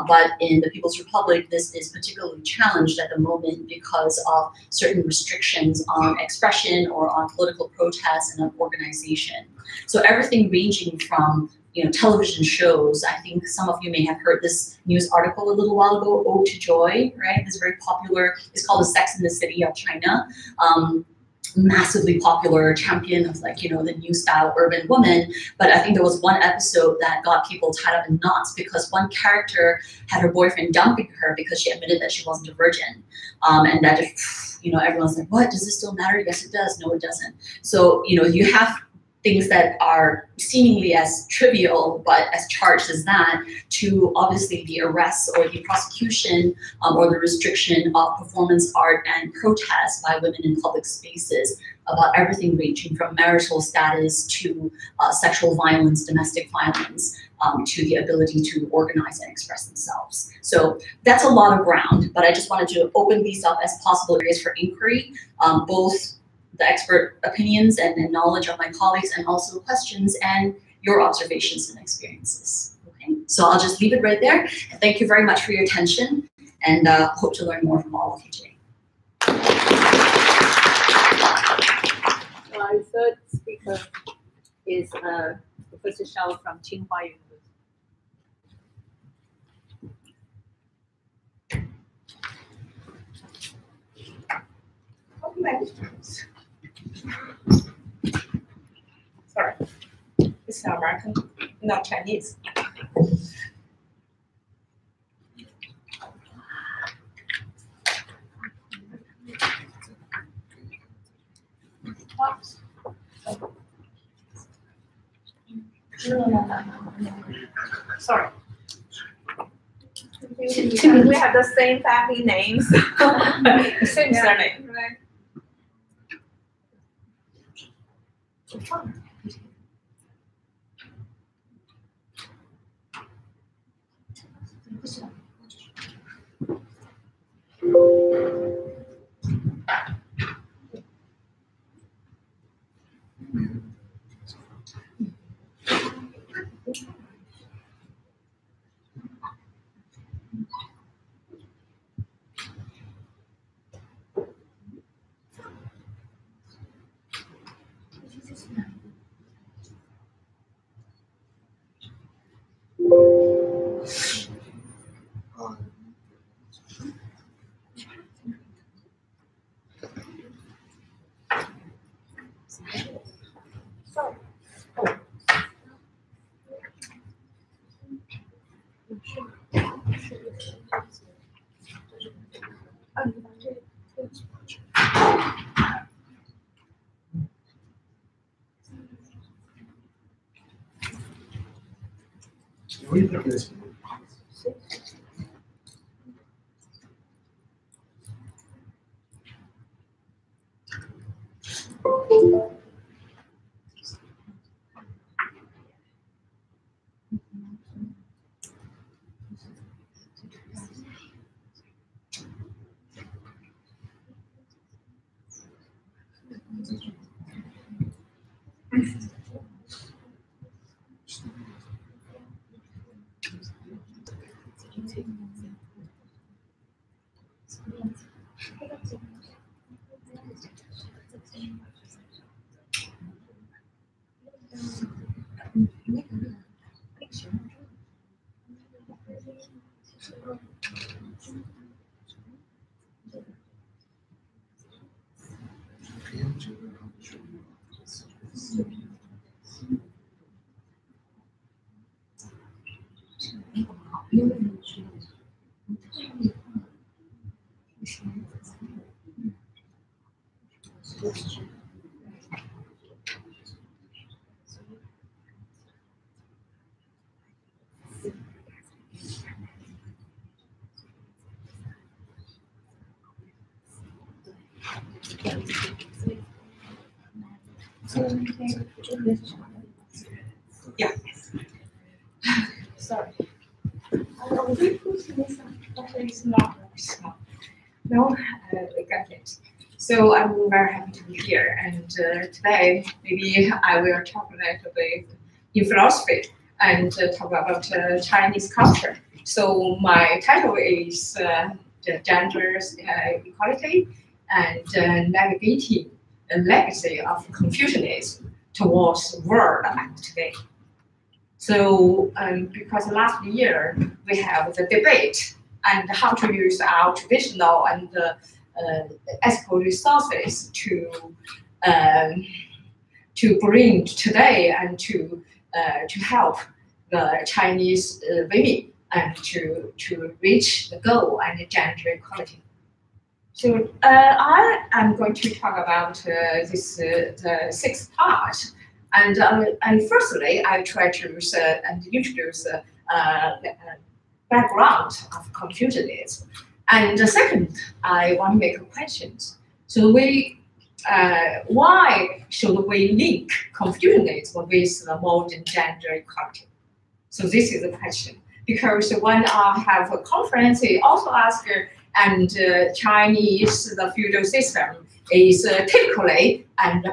Speaker 7: But in the People's Republic, this is particularly challenged at the moment because of certain restrictions on expression or on political protests and on organization. So everything ranging from television shows. I think some of you may have heard this news article a little while ago, Ode to Joy, right? This very popular, it's called The Sex and the City of China. Massively popular champion of the new style urban woman. But I think there was one episode that got people tied up in knots because one character had her boyfriend dumping her because she admitted that she wasn't a virgin. And that just, everyone's like, what, does this still matter? Yes, it does. No, it doesn't. So, you have things that are seemingly as trivial but as charged as that, to obviously the arrests or the prosecution or the restriction of performance art and protest by women in public spaces about everything ranging from marital status to sexual violence, domestic violence, to the ability to organize and express themselves. So that's a lot of ground, but I just wanted to open these up as possible areas for inquiry, both the expert opinions and knowledge of my colleagues, and also questions and your observations and experiences. Okay, so I'll just leave it right there. And thank you very much for your attention, and hope to learn more from all of you today.
Speaker 1: Our third speaker is Professor Xiao from Tsinghua University.
Speaker 8: Sorry, it's not American, not Chinese. Sorry.
Speaker 1: We have the same family names.
Speaker 8: Same surname.
Speaker 1: Right.
Speaker 3: What do you think of this?
Speaker 8: Yeah. Sorry. No, I got it. So I'm very happy to be here, and today maybe I will talk a little bit in philosophy and talk about Chinese culture. So my title is the gender equality and navigating the legacy of Confucianism towards the world of today. So because last year we have the debate and how to use our traditional and ethical resources to bring today and to help the Chinese women and to reach the goal and gender equality. So I am going to talk about this the sixth part, and firstly I try to introduce the background of Confucianism, and second I want to make a question. So why should we link Confucianism with the modern gender equality? So this is the question, because when I have a conference, I also ask. And Chinese, the feudal system is typically and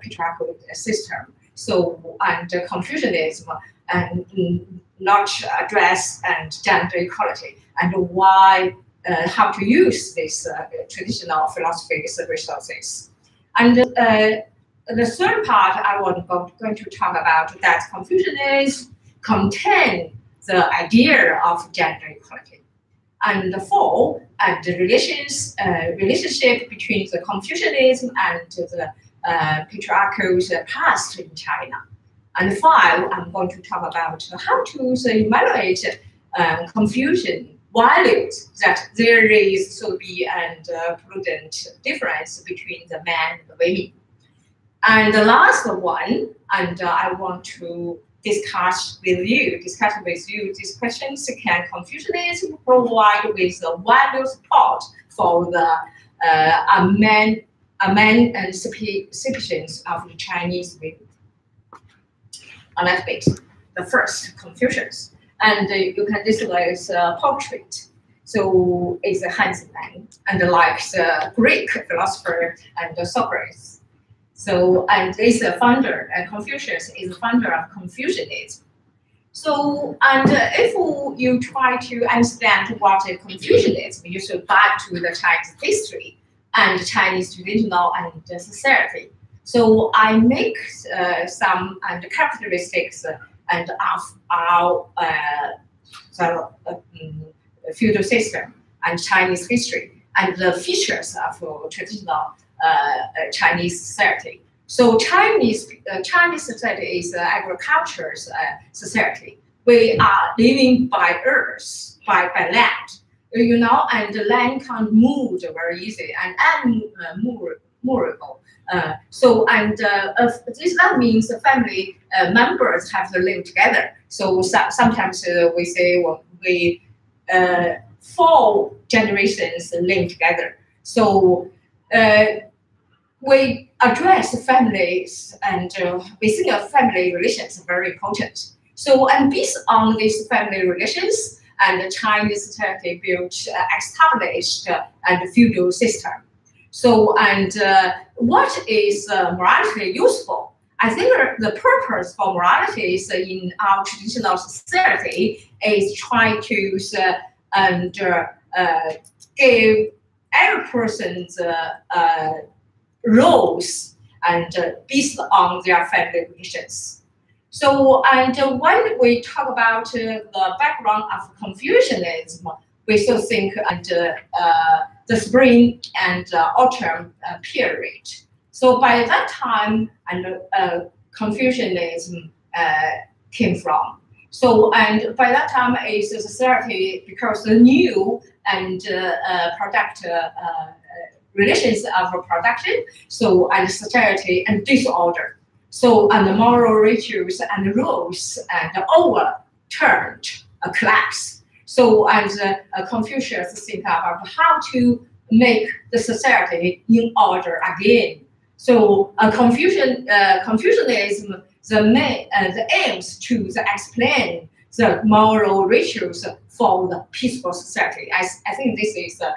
Speaker 8: patriarchal system. So and Confucianism and not address and gender equality, and why how to use this traditional philosophic resources. And the third part I want going to talk about that Confucianism contain the idea of gender equality, and the four and the relationship between the Confucianism and the patriarchal past in China, and five I'm going to talk about how to evaluate Confucian values, that there is to be and prudent difference between the men and the women. And the last one, and I want to discuss with you these questions: can Confucianism provide with the value support for the emancipations of the Chinese women? Let's base the first Confucius, and you can visualize a portrait. So it's a handsome man, and like the Greek philosopher and Socrates. So, and is a founder, and Confucius is the founder of Confucianism. So, and if you try to understand what is Confucianism, you should back to the Chinese history and Chinese traditional and society. So, I make some and characteristics and of our feudal system and Chinese history and the features of traditional Chinese society. So Chinese society is agricultural society. We are living by earth, by land, you know, and the land can't move very easy, and memorable. That means the family members have to live together. So sometimes we say, well, we 4 generations live together. So we address families, and we think of family relations are very important. So, and based on these family relations, and the Chinese society built, established, and feudal system. So, and what is morality useful? I think the purpose for morality is in our traditional society is try to give every person's roles and based on their family relations. So, and when we talk about the background of Confucianism, we still think and the spring and autumn period. So by that time, and Confucianism came from. So, and by that time, is a society because the new and relations of production. So, and society and disorder. So, and the moral rituals and rules and overturned a class. So, and Confucius think about how to make the society in order again. So, Confucianism, the aims to explain the moral rituals for the peaceful society. I think this is the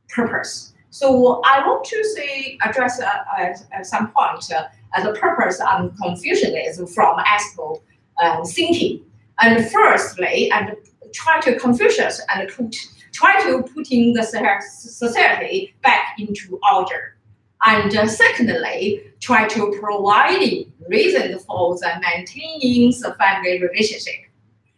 Speaker 8: purpose. So, I want to address at some point the purpose of Confucianism from ethical thinking. And firstly, and try to Confucius and try to putting the society back into order. And secondly, try to provide reason for the maintaining the family relationship.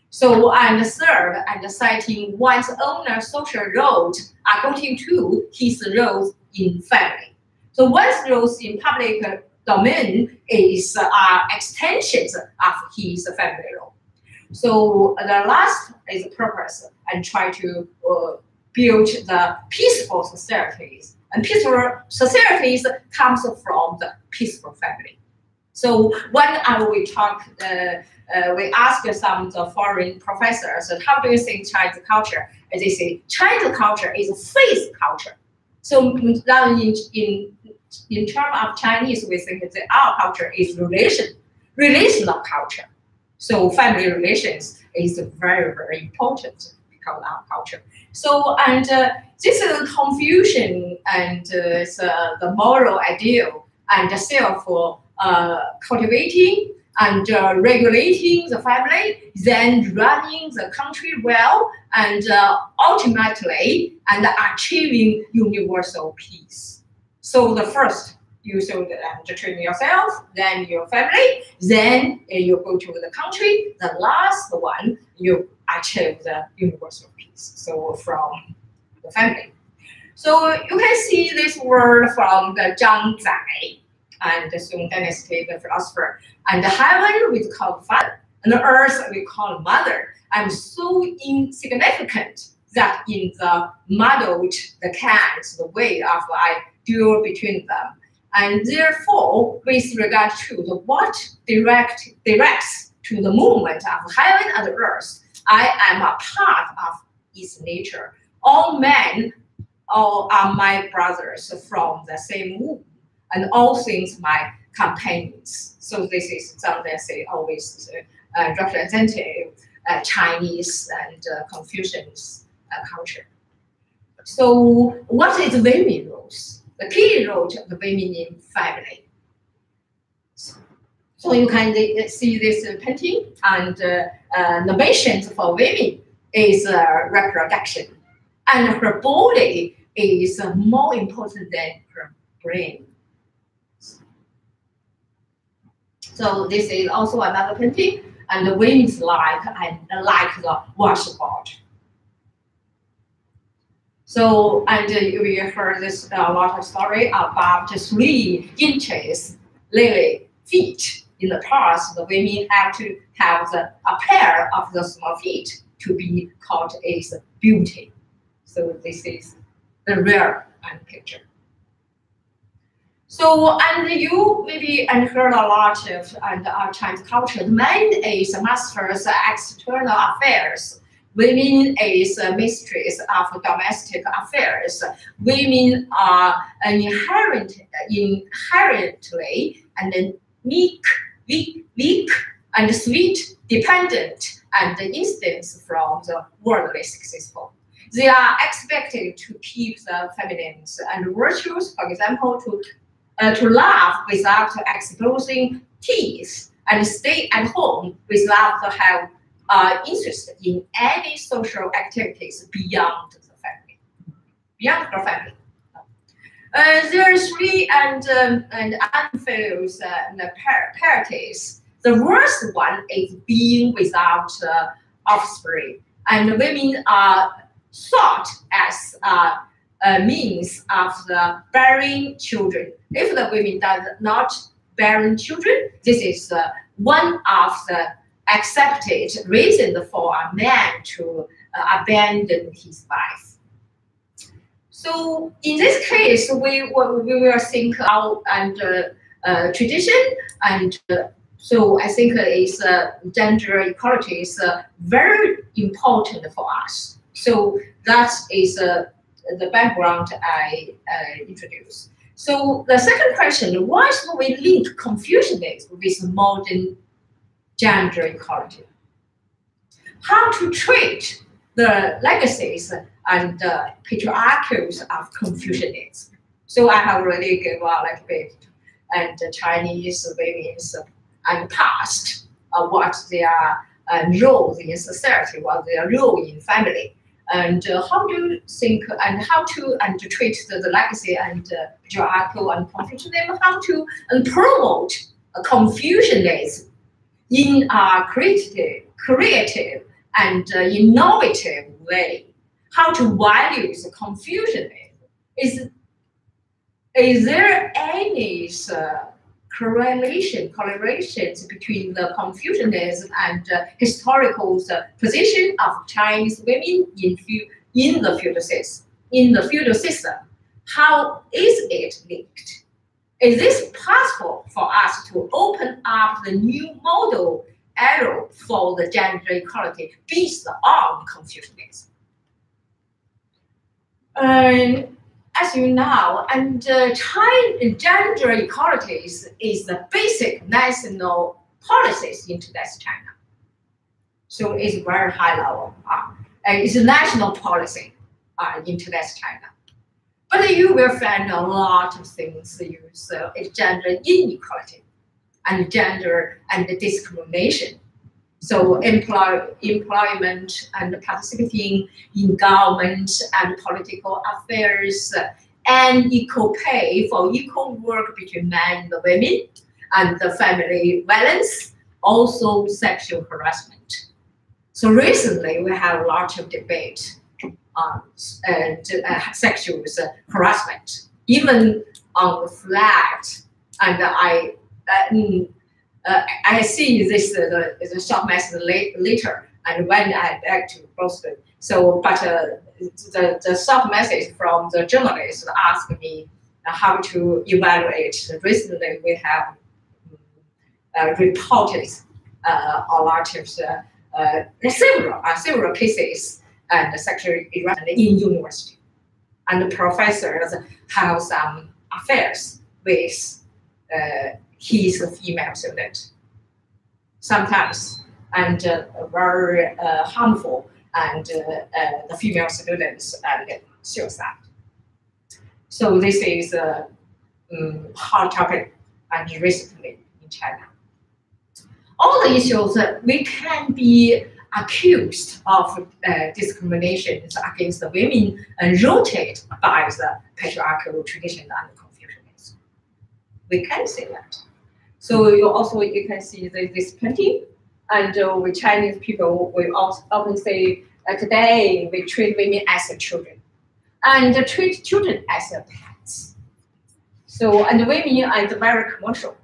Speaker 8: So, and third, and citing one's own social roles according to his roles in family. So one's roles in public domain is extensions of his family role. So the last is purpose and try to build the peaceful societies. And peaceful societies comes from the peaceful family. So when we talk, we ask some of the foreign professors, how do you think Chinese culture? And they say Chinese culture is a faith culture. So now in terms of Chinese, we think that our culture is relational culture. So family relations is very, very important because of our culture. So, and this is confusion and the moral ideal and the self cultivating and regulating the family, then running the country well, and ultimately and achieving universal peace. So the first, you should train yourself, then your family, then you go to the country. The last one, you achieve the universal peace. So from the family. So you can see this word from the Zhang Zai and the Song Dynasty, the philosopher. And the heaven we call father, and the earth we call mother. I'm so insignificant that in the modeled the cats, the way of I duel between them. And therefore, with regard to the what directs to the movement of heaven and earth, I am a part of its nature. All men are my brothers from the same womb, and all things my companions. So this is something I say always representative Chinese and Confucian's culture. So what is women roles? The key role of the women in family. So you can see this painting, and the mission for women is reproduction, and her body is more important than her brain. So this is also another painting, and the women's like the washboard. So, and we heard this a lot of story about 3 inches lily feet. In the past, the women have to have a pair of the small feet to be called as beauty. So this is the rare picture. So, and you maybe heard a lot of our Chinese culture. The man is masters external affairs. Women is mistress of domestic affairs. Women are inherently and then weak, and sweet, dependent, and instincts from the worldly successful. They are expected to keep the feminine and virtues, for example, to laugh without exposing teeth and stay at home without to have interest in any social activities beyond the family, beyond her family. There are three and unfulfilled parties. The worst one is being without offspring, and women are thought as a means of bearing children. If the women does not bear children, this is one of the accepted reason for a man to abandon his wife. So in this case, we will think out and tradition, and so I think is gender equality is very important for us. So that is the background I introduced. So the second question: why should we link Confucianism with modern gender equality? How to treat the legacies and patriarchals of Confucianism? So I have already given a little bit and the Chinese women's and past what their role in society, what their role in family, and how do you think and how to treat the legacy and patriarchal and Confucianism, how to promote Confucianism in a creative and innovative way. How to value the Confucianism? Is there any correlations between the Confucianism and historical position of Chinese women in the feudal system? How is it linked? Is this possible for us to open up the new model era for the gender equality based on Confucianism? As you know, and gender equality is the basic national policies in today's China. So it's very high level. It's a national policy in today's China. But you will find a lot of things use gender inequality and gender and discrimination. So employment and participating in government and political affairs, and equal pay for equal work between men and women, and the family violence, also sexual harassment. So recently we have a lot of debate on sexual harassment, even on the flag. And I see this the short message later, and when I back to Boston. So, but the short message from the journalist asked me how to evaluate. Recently, we have reported a lot of several cases and sexual harassment in university, and the professors have some affairs with his female student, sometimes, and very harmful, and the female students and suicide. So this is a hot topic and recently in China. All the issues we can be accused of discrimination against the women rooted by the patriarchal tradition and Confucianism. We can say that. So you can see this painting, and with Chinese people, we often say today we treat women as children, and treat children as pets. So and women are very commercial.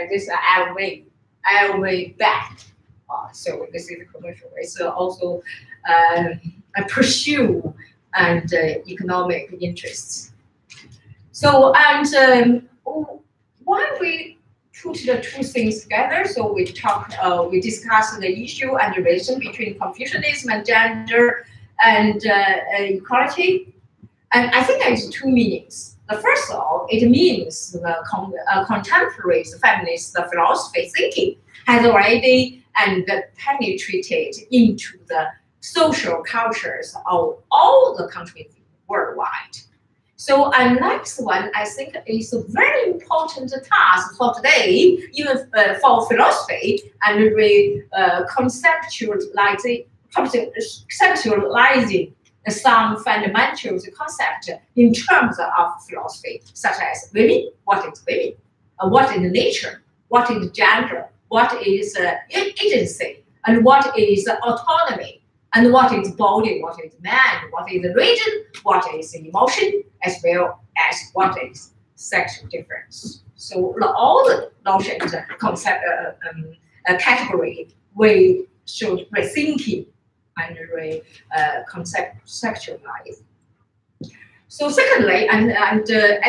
Speaker 8: This is LV bag. So this is commercial. It's also pursue and economic interests. So and why we put the two things together? So we discuss the issue and the relation between Confucianism and gender and equality. And I think there is two meanings. The first of all, it means the contemporary feminist philosophy thinking has already penetrated into the social cultures of all the countries worldwide. So, and next one, I think is a very important task for today, even for philosophy and conceptualizing some fundamental concepts in terms of philosophy, such as women, what is women, what is nature, what is gender, what is agency, and what is autonomy, and what is body, what is man, what is region, what is emotion, as well as what is sexual difference. So all the notions, concept, category, we should rethinking and conceptualize. So secondly, and I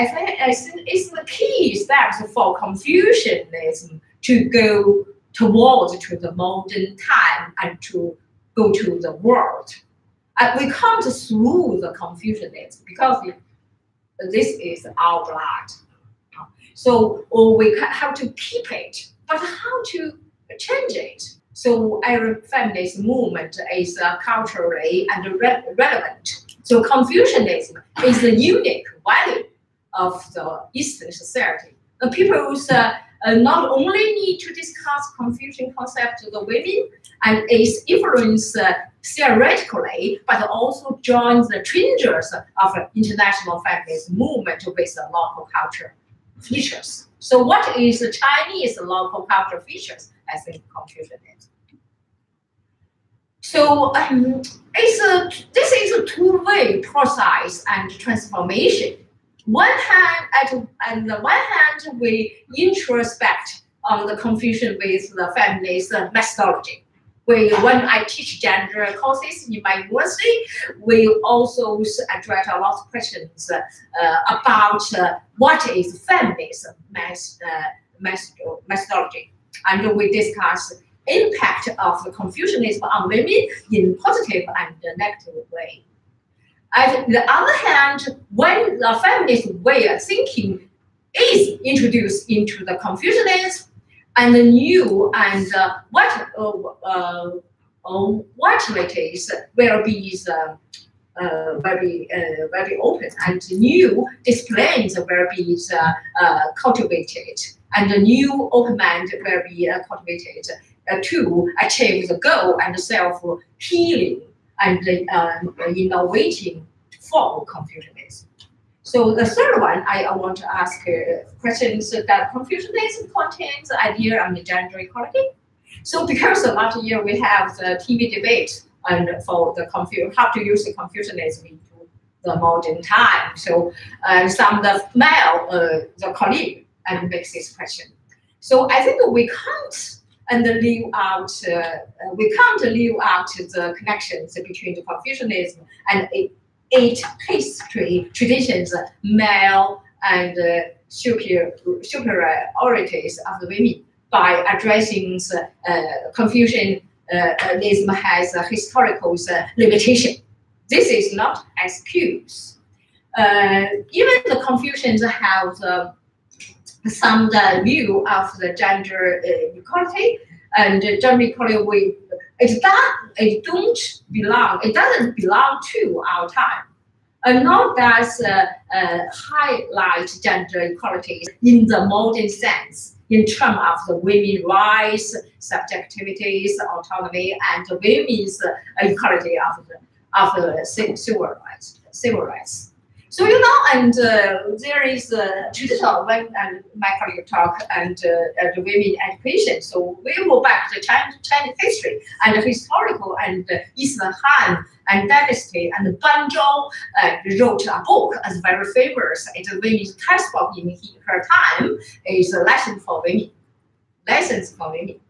Speaker 8: think it's the key steps for Confucianism to go towards to the modern time and to go to the world. We come through the Confucianism because this is our blood. So we have to keep it, but how to change it? So every feminist movement is culturally and relevant. So Confucianism is the unique value of the Eastern society. The people not only need to discuss Confucian concept of the women and its influence theoretically, but also join the changes of international feminist movement with the local culture features. So what is the Chinese local culture features? I think Confucianism. So this is a two-way process and transformation. On the one hand, we introspect on the confusion with the feminist methodology. When I teach gender courses in my university, we also address a lot of questions about what is feminist methodology. And we discuss impact of the Confucianism on women in positive and negative way. On the other hand, when the feminist way of thinking is introduced into the Confucianism, and the new and white ladies will be very open, and new disciplines will be cultivated, and the new open mind will be cultivated to achieve the goal and self-healing and innovating for Confucianism. So the third one, I want to ask questions that Confucianism contains the idea of the gender equality. So because last year we have the TV debate and for the how to use the Confucianism into the modern time. So some of the male the colleague and makes this question. So I think we can't leave out the connections between the Confucianism and its history, traditions, male and superiorities of the women by addressing Confucianism has a historical limitation. This is not excuse. Even the Confucians have some view of the gender equality, and gender equality it doesn't belong to our time. And nor does highlight gender equality in the modern sense, in terms of the women's rights, subjectivities, autonomy, and the women's equality of the civil rights. So and there is traditional when my colleague talk and the women education. So we go back to Chinese history and historical and Eastern Han and dynasty, and Banzhou wrote a book as very famous. It's a women's textbook in her time. Is a lesson for women. Lessons for women.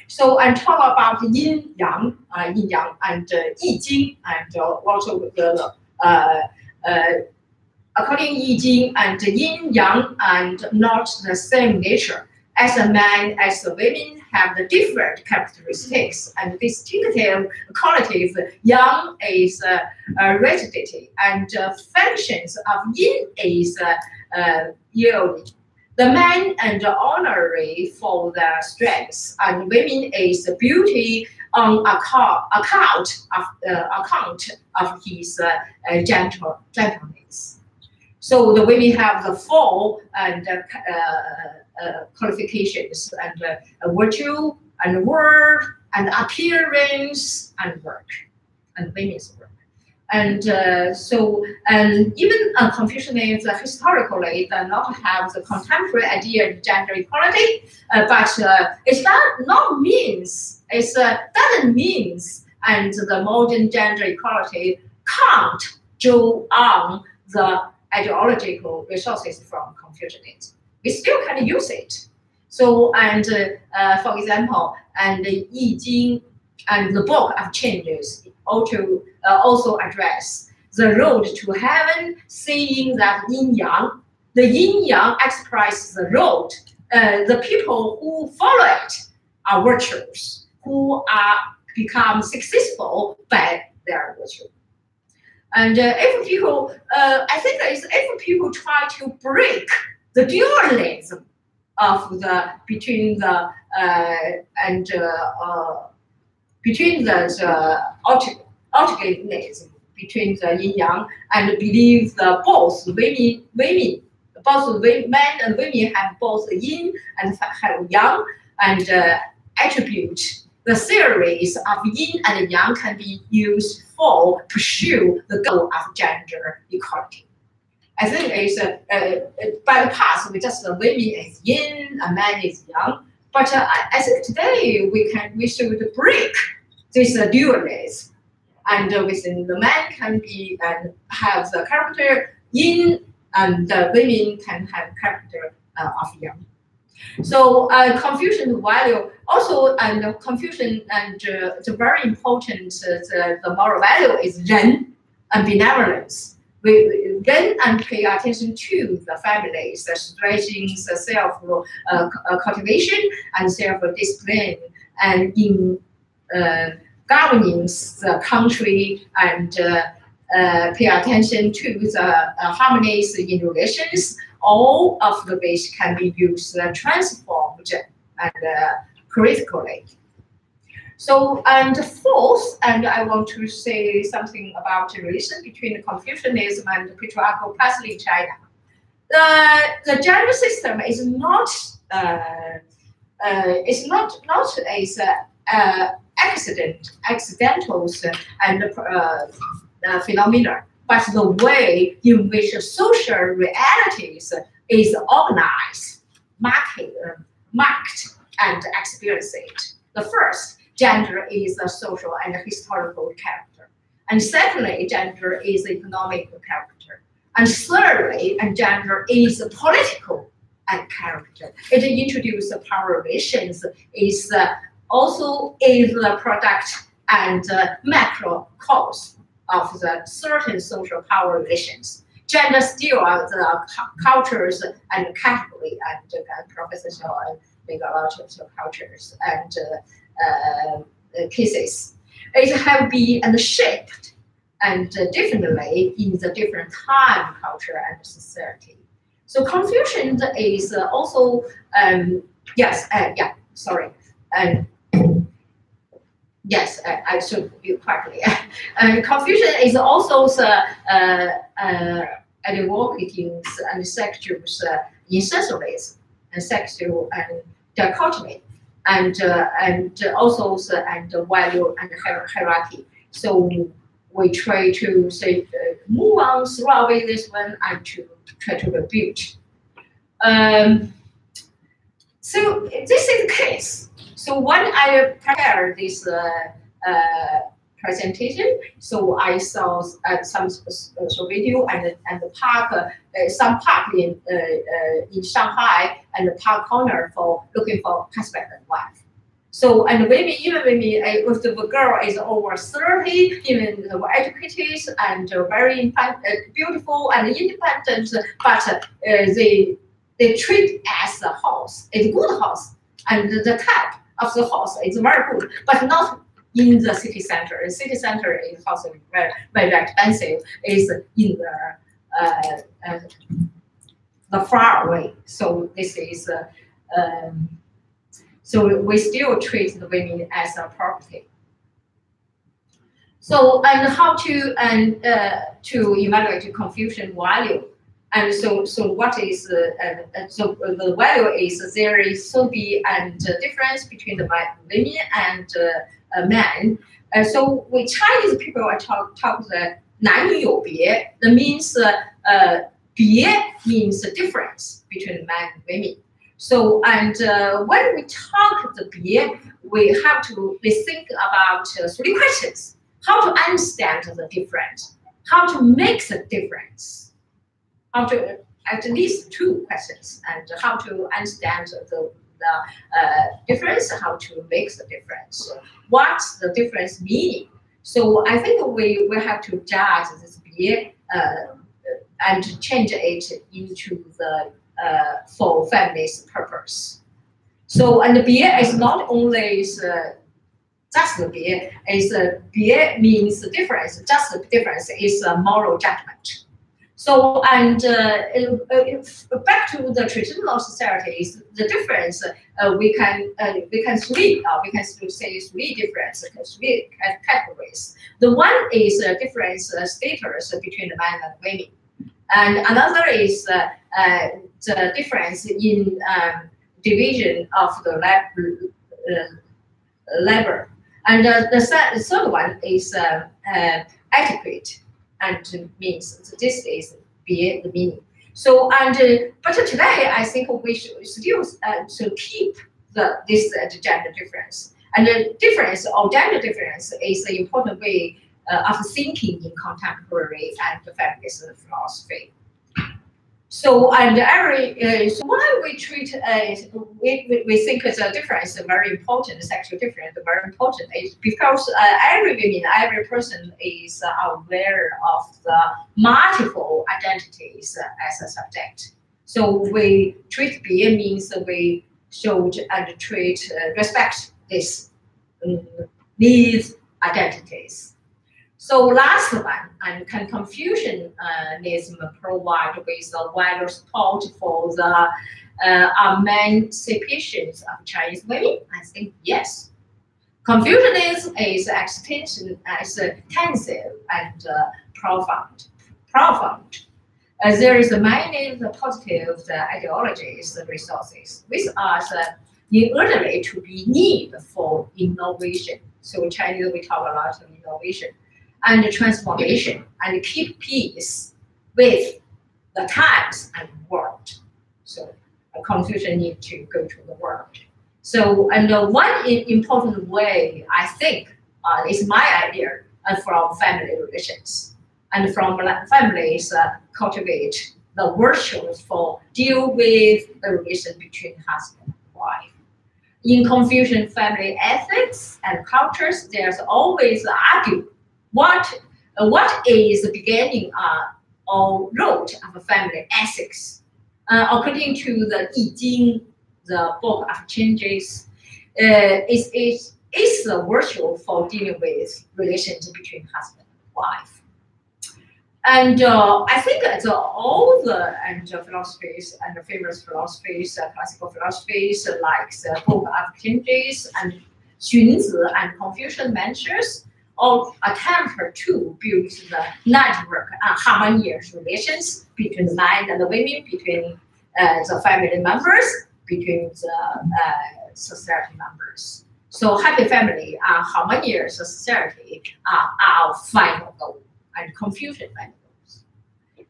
Speaker 8: So and talk about yin yang and Yi Jing, and also the according to Yi Jing, and yin yang and not the same nature. As a man, as a women have the different characteristics and distinctive qualities. Yang is rigidity, and functions of yin is yielding. The man and honorary for their strengths, and women is beauty on account of his gentleness. So the women have the four and qualifications and virtue and word and appearance and work and women's work. And even Confucianism historically does not have the contemporary idea of gender equality, but it doesn't mean and the modern gender equality can't draw on the ideological resources from Confucianism. We still can use it. So, and for example, and the Yi Jing and the Book of Changes also address the road to heaven, saying that yin yang, the yin yang expresses the road. The people who follow it are virtuous, who are become successful by their virtue. And if people, I think if people try to break the dualism of the between the alternativism between the yin yang and believe that both men and women have both yin and have yang and attribute. The theories of yin and yang can be used for pursue the goal of gender equality. I think it's by the past we just women is yin and man is yang, but I think today we should break this dualism, and within the man can be and have the character yin, and the women can have character of yang. So Confucian value also, and Confucian and the very important the moral value is ren and benevolence. We ren and pay attention to the families, the strategies, the self cultivation and self discipline, and in governing the country, and pay attention to the harmonies in relations. All of the which can be used transformed and critically. So, and fourth, and I want to say something about the relation between Confucianism and patriarchal past in China. The gender system is not accidentals and phenomena, but the way in which social realities is organized, marked, and experienced. The first, gender is a social and historical character. And secondly, gender is economic character. And thirdly, gender is political and character. It introduces power relations, is also is the product and macrocosm of the certain social power relations. Gender still are the cultures and category and professional and legological cultures and cases. It have been and shaped and differently in the different time, culture, and society. So Confucian is also yes, I should be correctly. Confucian is also advocating and sexual insensualism and sexual and dichotomy, and also and value and hierarchy. So we try to say move on throughout this one and to try to rebuild. So this is the case. So when I prepared this presentation, so I saw some video and the park, some park in Shanghai, and the park corner for looking for husband and wife. So, and women, even women, if the girl is over 30, even educated and very beautiful and independent, but they treat as a house, it's a good house, and the type of the house is very good, but not in the city center. The city center is also very, very expensive, is in the far away. So this is so we still treat the women as a property. So, and how to evaluate confusion value. And so what is so the value is there is so be and difference between the women and men. So with Chinese people, I talk the 男女有别. That means 别 means the difference between men and women. So, and when we talk the 别, we have to think about 3 questions. How to understand the difference, how to make the difference, how to, at least 2 questions, and how to understand the difference, how to make the difference. What's the difference meaning? So I think we have to judge this 别 and change it into the for family's purpose. So, and the 别 is not only just the 别 is 别 means the difference. Just the difference is a moral judgment. So, and back to the traditional societies, the difference we can say 3 difference, 3 categories. The one is different status between the men and women, and another is the difference in division of the labor. And the third one is adequate, and means this is the meaning. So, and but today I think we should still keep this gender difference. And the difference of gender difference is an important way of thinking in contemporary and feminist philosophy. So, and so why we treat we think the difference is very important, sexual difference is very important, is because every woman, every person is aware of the multiple identities as a subject. So we treat 别 means we should and treat respect these identities. So last one, and can Confucianism provide with a wider support for the emancipations of Chinese women? I think yes. Confucianism is extensive and profound. There is many positive ideologies and resources, which are urgently to be need for innovation. So in Chinese we talk a lot of innovation and transformation, and keep peace with the times and world. So Confucius need to go to the world. So, and one important way, I think, is my idea from family relations, and from families cultivate the virtues for deal with the relation between husband and wife. In Confucian family ethics and cultures, there's always argue what is the beginning or root of a family ethics. According to the I Ching, the book of changes, is the virtue for dealing with relations between husband and wife. And I think that all the philosophies and the famous philosophies, classical philosophies like the book of changes and Xunzi and Confucius mentions, all attempt to build the network and harmonious relations between the men and the women, between the family members, between the society members. So happy family and harmonious society are our final goal, and Confucian final goals.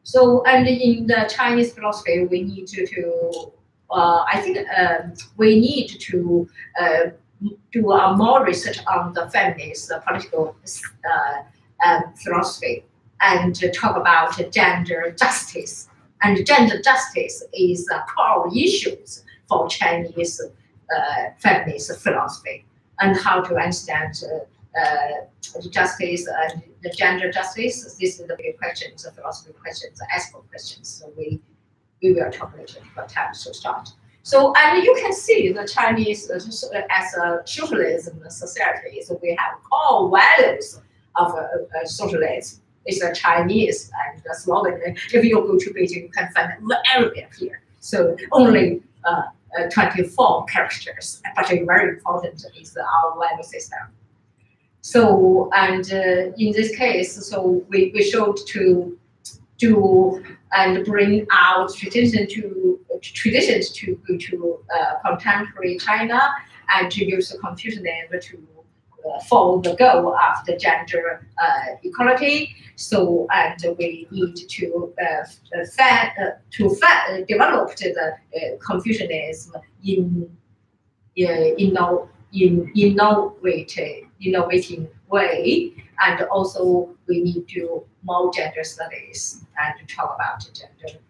Speaker 8: So, and in the Chinese philosophy, we need to I think we need to do more research on the feminist political philosophy, and talk about gender justice. And gender justice is a core issue for Chinese feminist philosophy. and how to understand justice and the gender justice. This is the big questions, the philosophy questions, the ethical questions. So we will talk later about time to start. So, and you can see the Chinese as a socialism society. So we have core values of socialism. It's a Chinese and the slogan. If you go to Beijing, you can find everywhere here. So only 24 characters, but very important is our value system. So, and in this case, so we showed to do and bring out traditions to contemporary China, and to use Confucianism to follow the goal of the gender equality. So, and we need to develop the Confucianism in innovating way, and also we need to do more gender studies and to talk about gender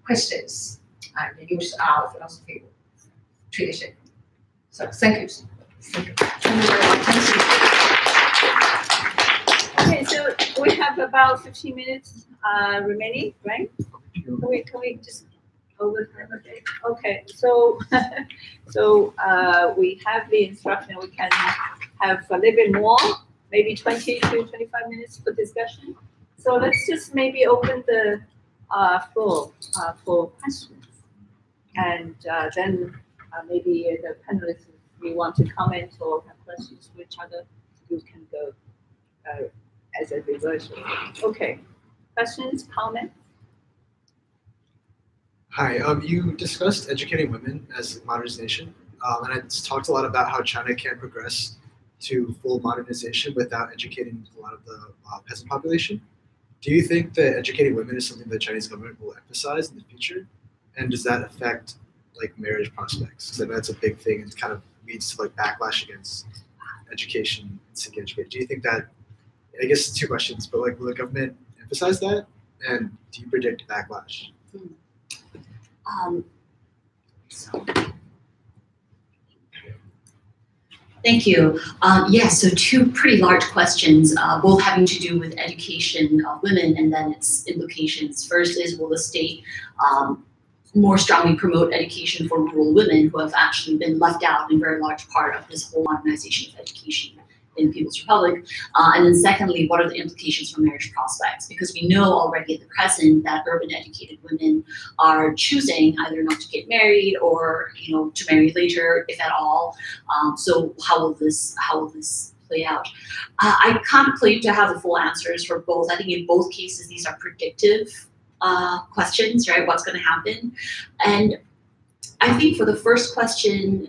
Speaker 8: questions and use our philosophy tradition. So thank you. Thank you.
Speaker 1: Thank you very much. Okay, so we have about 15 minutes remaining, right? Can we just over time a bit? Okay, so we have the instruction. We can have a little bit more, maybe 20 to 25 minutes for discussion. So let's just maybe open the floor for questions, and then maybe the panelists, if you want to comment or have questions to each other, you can go as a reversal. Okay, questions, comments?
Speaker 3: Hi, you discussed educating women as modernization, and I talked a lot about how China can't progress to full modernization without educating a lot of the peasant population. Do you think that educating women is something the Chinese government will emphasize in the future? And does that affect like marriage prospects? Because I know that's a big thing and kind of leads to like backlash against education, seeking education. Do you think that, I guess 2 questions, but like will the government emphasize that? And do you predict backlash?
Speaker 7: Thank you. Yes, so 2 pretty large questions, both having to do with education of women and then its implications. First is, will the state more strongly promote education for rural women who have actually been left out in very large part of this whole modernization of education in the People's Republic? And then secondly, what are the implications for marriage prospects? Because we know already at the present that urban educated women are choosing either not to get married or to marry later, if at all. So how will this play out? I can't claim to have the full answers for both. I think in both cases these are predictive questions, right? What's going to happen? And I think for the first question,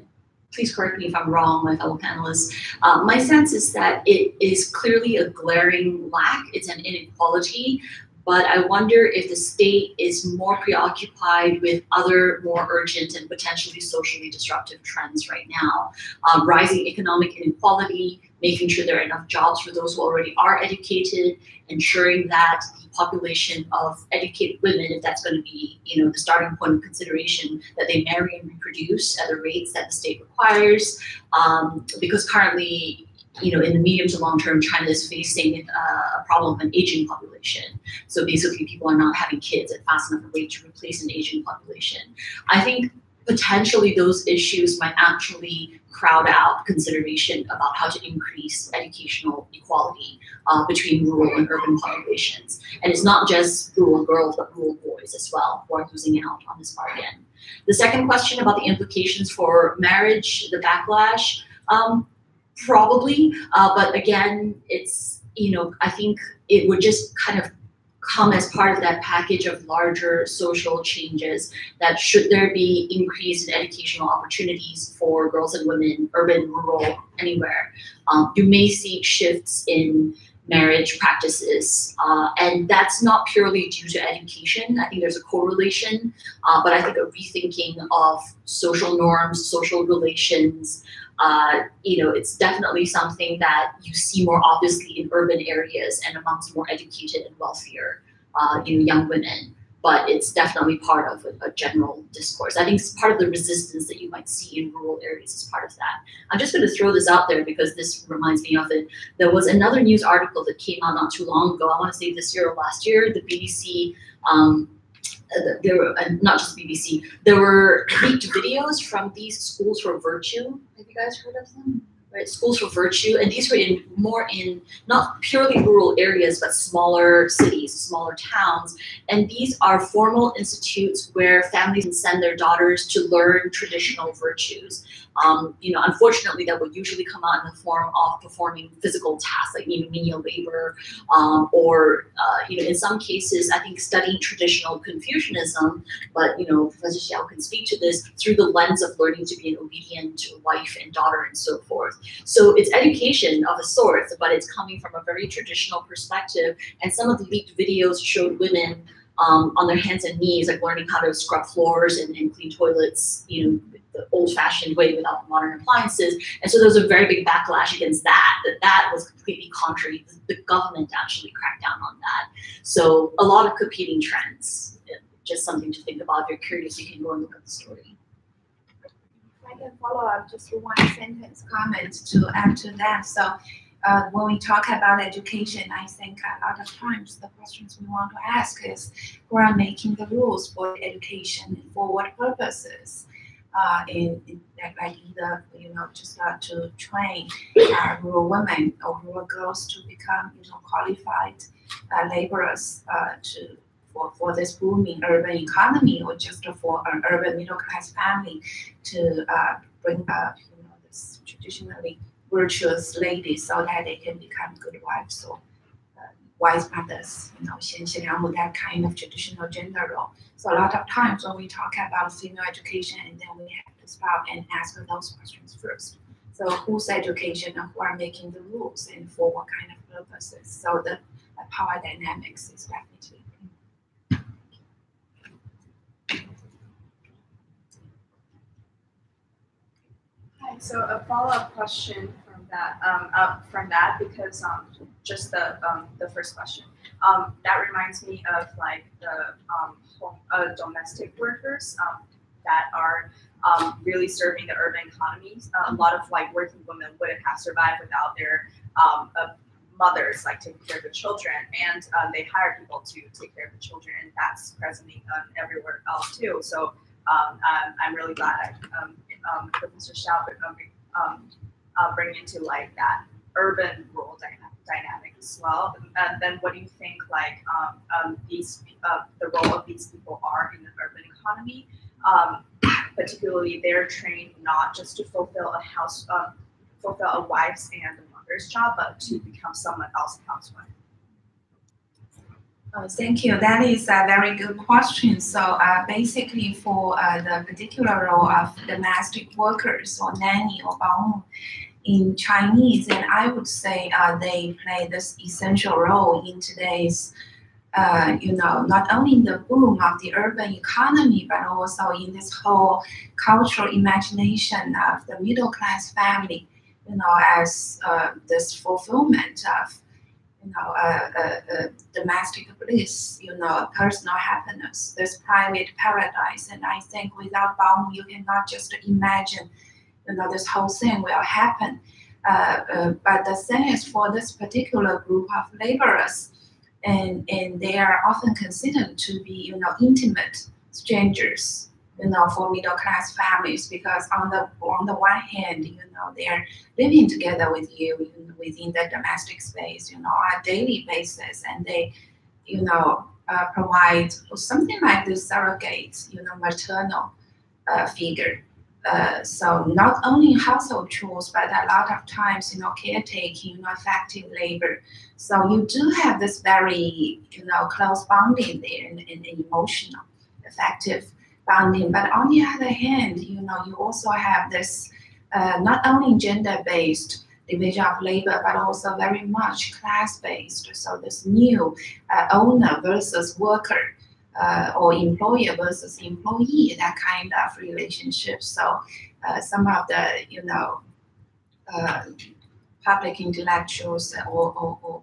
Speaker 7: please correct me if I'm wrong, my fellow panelists. My sense is that it is clearly a glaring lack. It's an inequality, but I wonder if the state is more preoccupied with other more urgent and potentially socially disruptive trends right now. Rising economic inequality, making sure there are enough jobs for those who already are educated, ensuring that the population of educated women, if that's going to be the starting point of consideration, that they marry and reproduce at the rates that the state requires. Because currently, in the medium to long term, China is facing a problem of an aging population. So basically people are not having kids at fast enough a rate to replace an aging population. I think potentially those issues might actually crowd out consideration about how to increase educational equality between rural and urban populations. And it's not just rural girls, but rural boys as well who are losing out on this bargain. The second question about the implications for marriage, the backlash, probably, but again, it's, I think it would just kind of come as part of that package of larger social changes that should there be increase in educational opportunities for girls and women, urban, rural, anywhere, you may see shifts in marriage practices. And that's not purely due to education. I think there's a correlation, but I think a rethinking of social norms, social relations, it's definitely something that you see more obviously in urban areas and amongst more educated and wealthier, young women. but it's definitely part of a general discourse. I think it's part of the resistance that you might see in rural areas as part of that. I'm just going to throw this out there because this reminds me of it. There was another news article that came out not too long ago, I want to say this year or last year, the BBC, there were, not just BBC, there were leaked videos from these schools for virtue. Have you guys heard of them? Right, schools for virtue, and these were more in not purely rural areas, but smaller cities, smaller towns. And these are formal institutes where families can send their daughters to learn traditional virtues. Unfortunately, that would usually come out in the form of performing physical tasks like menial labor, or in some cases, I think studying traditional Confucianism. But Professor Xiao can speak to this through the lens of learning to be an obedient wife and daughter and so forth. So it's education of a sort, but it's coming from a very traditional perspective. And some of the leaked videos showed women on their hands and knees, like learning how to scrub floors and clean toilets, the old-fashioned way without modern appliances. And so there was a very big backlash against that was completely contrary. The government actually cracked down on that. So a lot of competing trends. Just something to think about. If you're curious, you can go and look at the story.
Speaker 1: I can follow up just one sentence comment to add to that. So when we talk about education, I think a lot of times the questions we want to ask is, who are making the rules for education, for what purposes? Like either to start to train rural women or rural girls to become qualified laborers for this booming urban economy, or just for an urban middle class family to bring up this traditionally virtuous ladies so that they can become good wives or wise mothers, that kind of traditional gender role. So a lot of times when we talk about female education, and then we have to stop and ask those questions first. So whose education and who are making the rules and for what kind of purposes? So the power dynamics is definitely.
Speaker 9: Hi, so a follow-up question from that because just the first question that reminds me of like the domestic workers that are really serving the urban economies. A lot of like working women wouldn't have survived without their mothers like taking care of the children, and they hire people to take care of the children, and that's presently everywhere else too. So I'm really glad Professor Xiao bring into like that urban rural dynamic as well. And then what do you think like the role of these people are in the urban economy? Particularly, they're trained not just to fulfill a wife's and a mother's job, but to become someone else's housewife.
Speaker 1: Thank you. That is a very good question. So basically for the particular role of domestic workers or nanny or baomu in Chinese, and I would say they play this essential role in today's, not only in the boom of the urban economy, but also in this whole cultural imagination of the middle class family, as this fulfillment of domestic bliss, personal happiness, this private paradise. And I think without baomu, you cannot just imagine, this whole thing will happen. But the thing is, for this particular group of laborers, and they are often considered to be, intimate strangers, for middle class families, because on the one hand, they are living together with you within the domestic space, on a daily basis, and they, provide something like this surrogate, maternal figure. So not only household chores, but a lot of times, caretaking, affecting labor. So you do have this very, close bonding there and emotional, effective bonding. But on the other hand, you also have this not only gender-based division of labor, but also very much class-based. So this new owner versus worker, or employer versus employee, that kind of relationship. So some of the, public intellectuals or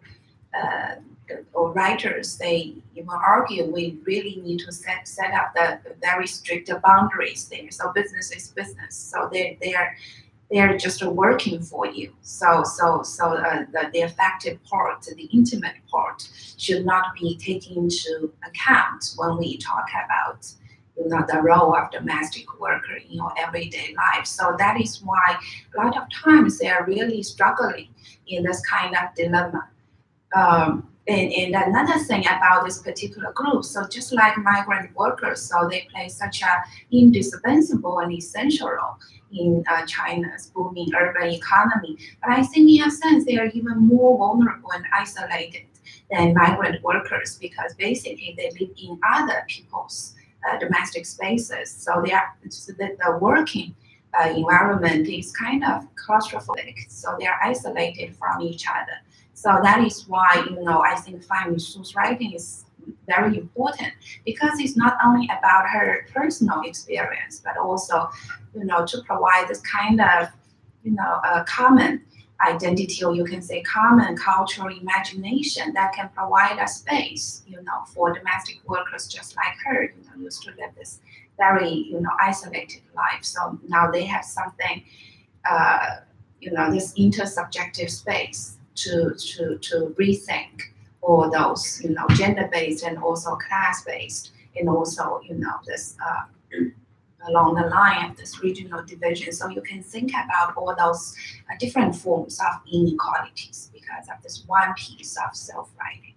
Speaker 10: or writers, they even argue we really need to set up the very strict boundaries there. So business is business. So they're just working for you. So the effective part, the intimate part, should not be taken into account when we talk about the role of domestic worker in your everyday life. So that is why a lot of times they are really struggling in this kind of dilemma. And another thing about this particular group, so just like migrant workers, so they play such an indispensable and essential role in China's booming urban economy. But I think in a sense they are even more vulnerable and isolated than migrant workers because basically they live in other people's domestic spaces. So the working environment is kind of claustrophobic. So they are isolated from each other. So that is why, I think Fan Yushu's writing is very important because it's not only about her personal experience, but also, to provide this kind of, a common identity, or you can say common cultural imagination that can provide a space, for domestic workers just like her, used to live this very, isolated life. So now they have something, this intersubjective space to rethink all those, gender-based and also class-based, and also, this along the line of this regional division. So you can think about all those different forms of inequalities because of this one piece of self-writing.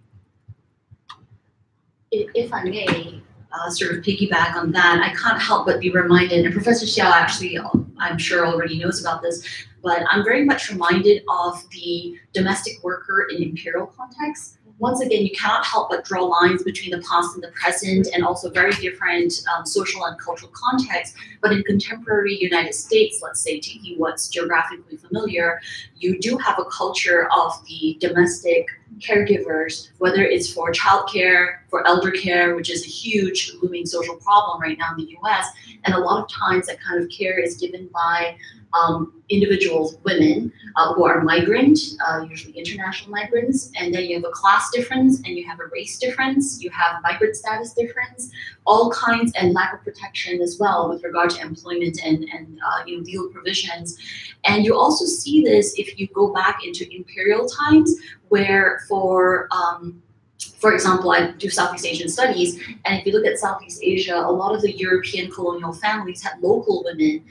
Speaker 7: If I may sort of piggyback on that, I can't help but be reminded, and Professor Xiao actually, I'm sure already knows about this, but I'm very much reminded of the domestic worker in imperial context. Once again, you cannot help but draw lines between the past and the present and also very different social and cultural contexts. But in contemporary United States, let's say, taking what's geographically familiar, you do have a culture of the domestic caregivers, whether it's for childcare, for elder care, which is a huge looming social problem right now in the US. And a lot of times that kind of care is given by individuals, women who are migrant, usually international migrants, and then you have a class difference and you have a race difference, you have migrant status difference, all kinds, and lack of protection as well with regard to employment and legal provisions. And you also see this if you go back into imperial times where for example, I do Southeast Asian studies, and if you look at Southeast Asia, a lot of the European colonial families had local women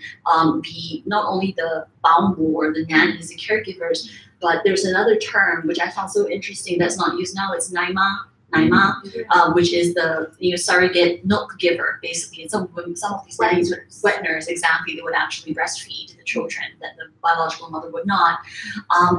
Speaker 7: be not only the baomu or the nannies, the caregivers, but there's another term which I found so interesting that's not used now. It's naima, which is the surrogate milk giver. Basically, some of these nannies, wet nurse, exactly, they would actually breastfeed the children that the biological mother would not.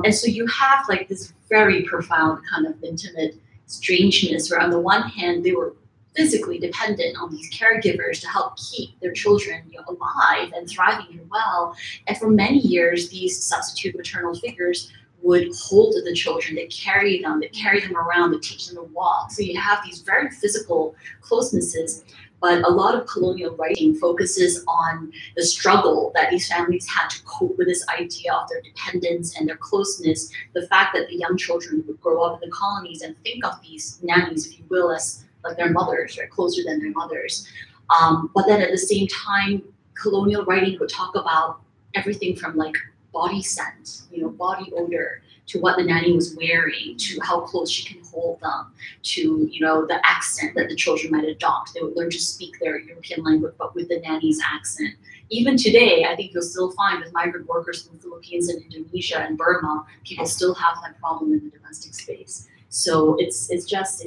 Speaker 7: And so you have like this very profound kind of intimate strangeness where on the one hand they were physically dependent on these caregivers to help keep their children alive and thriving and well, and for many years these substitute maternal figures would hold the children, they carry them around, they teach them to walk. So you have these very physical closenesses. But a lot of colonial writing focuses on the struggle that these families had to cope with this idea of their dependence and their closeness, the fact that the young children would grow up in the colonies and think of these nannies, if you will, as like their mothers, or closer than their mothers. But then at the same time, colonial writing would talk about everything from like body scent, body odor, to what the nanny was wearing, to how close she can hold them, to the accent that the children might adopt. They would learn to speak their European language, but with the nanny's accent. Even today, I think you'll still find with migrant workers from the Philippines and Indonesia and Burma, people still have that problem in the domestic space. So it's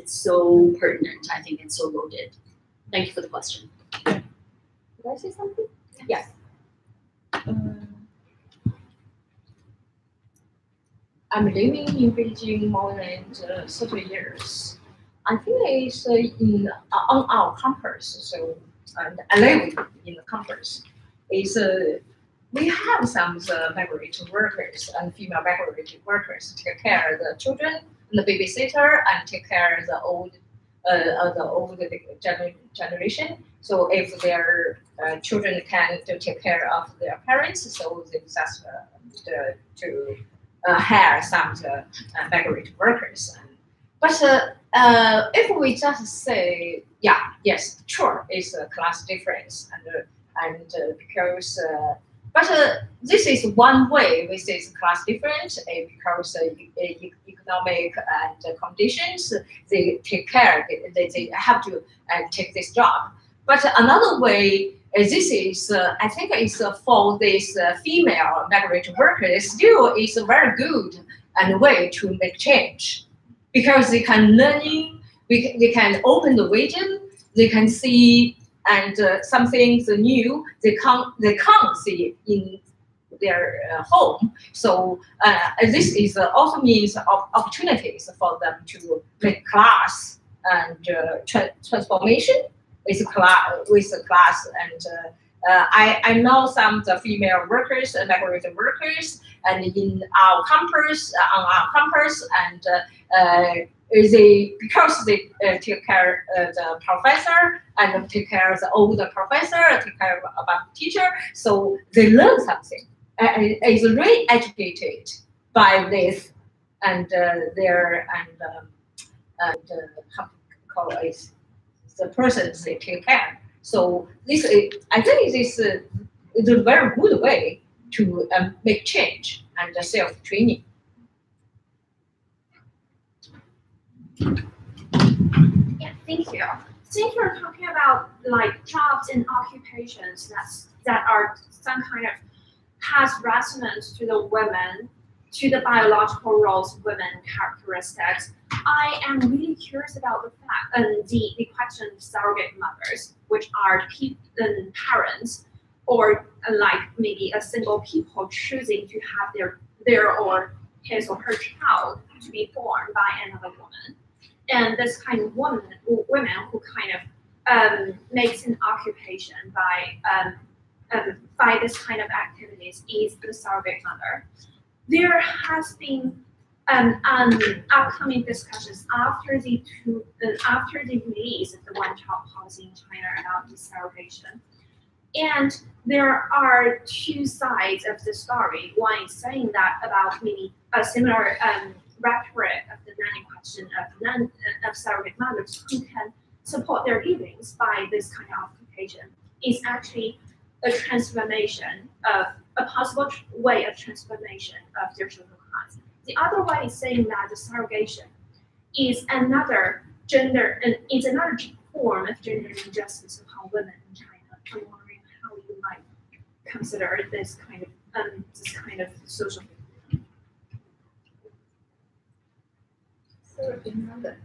Speaker 7: so pertinent, I think, and so loaded. Thank you for the question.
Speaker 8: Did I say something? Yes. I'm living in Beijing more than 30 years. I think it's on our campus, so I live in the campus. We have some migrant workers and female migrant workers to take care of the children and the babysitter and take care of the old generation. So if their children can take care of their parents, so they just to hire some migrant workers. But if we just say, yeah, yes, sure, it's a class difference, and because, but this is one way we say it's class difference because economic and conditions they take care, they have to take this job. But another way, this is I think it's for this female migrant workers still is a very good and way to make change. Because they can learning, they can open the vision, they can see and some things new they can't see in their home. So this is also means opportunities for them to make class and transformation with class and. I know some of the female workers, migrant workers, and in our campus, on our campus, and because they take care of the professor and take care of the older professor, take care about the teacher, so they learn something. And is really educated by this and how to call it, the persons they take care. So this is, I think this is a very good way to make change and self-training.
Speaker 9: Yeah, thank you. Since we're talking about like jobs and occupations that are some kind of has resonance to the women, to the biological roles of women characteristics, I am really curious about the fact and the question of surrogate mothers, which are parents or like maybe a single people choosing to have their or his or her child to be born by another woman. And this kind of women who kind of makes an occupation by this kind of activities is the surrogate mother. There has been upcoming discussions after the release of the one-child policy in China about desegregation. And there are two sides of the story. One is saying that about maybe a similar rhetoric of the nanny question of surrogate mothers who can support their livings by this kind of occupation is actually a transformation of a possible way of transformation of their social class. The other way is saying that the surrogation is another form of gender injustice upon women in China. I'm wondering how you might consider this kind of social.
Speaker 10: Surrogate mother.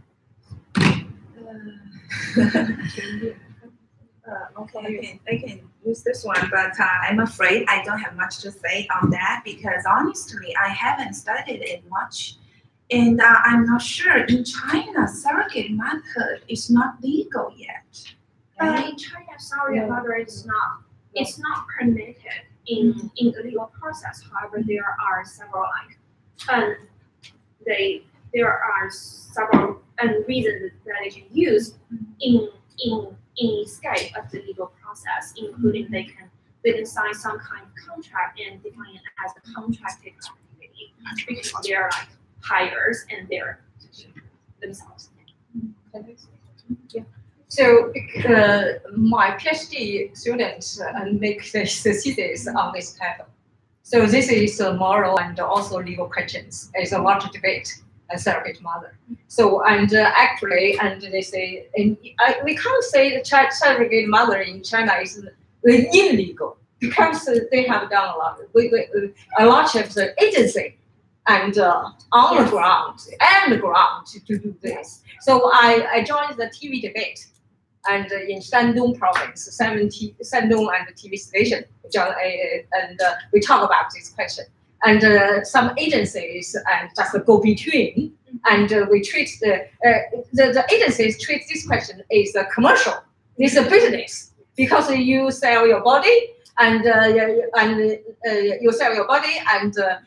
Speaker 10: Okay, I can use this one, but I'm afraid I don't have much to say on that because honestly, I haven't studied it much. And I'm not sure in China, surrogate motherhood is not legal yet.
Speaker 9: In China, surrogate mother is not. It's not permitted in the legal process. However, there are several there are several reasons that they can use in escape of the legal process, including they can sign some kind of contract and define it as a contracted activity because they're like hires and they're themselves.
Speaker 8: Yeah. So my PhD students make this thesis on this title. So this is moral and also legal questions. It's a lot of debate. A surrogate mother. So actually, they say, we can't say the surrogate mother in China is illegal because they have done a lot of the agency and on the ground to do this. So I joined the TV debate and in Shandong province, Shandong and the TV station, and we talk about this question. And some agencies and just go between, and we treat the agencies treat this question as a commercial. It's a business because you sell your body and you sell your body, and the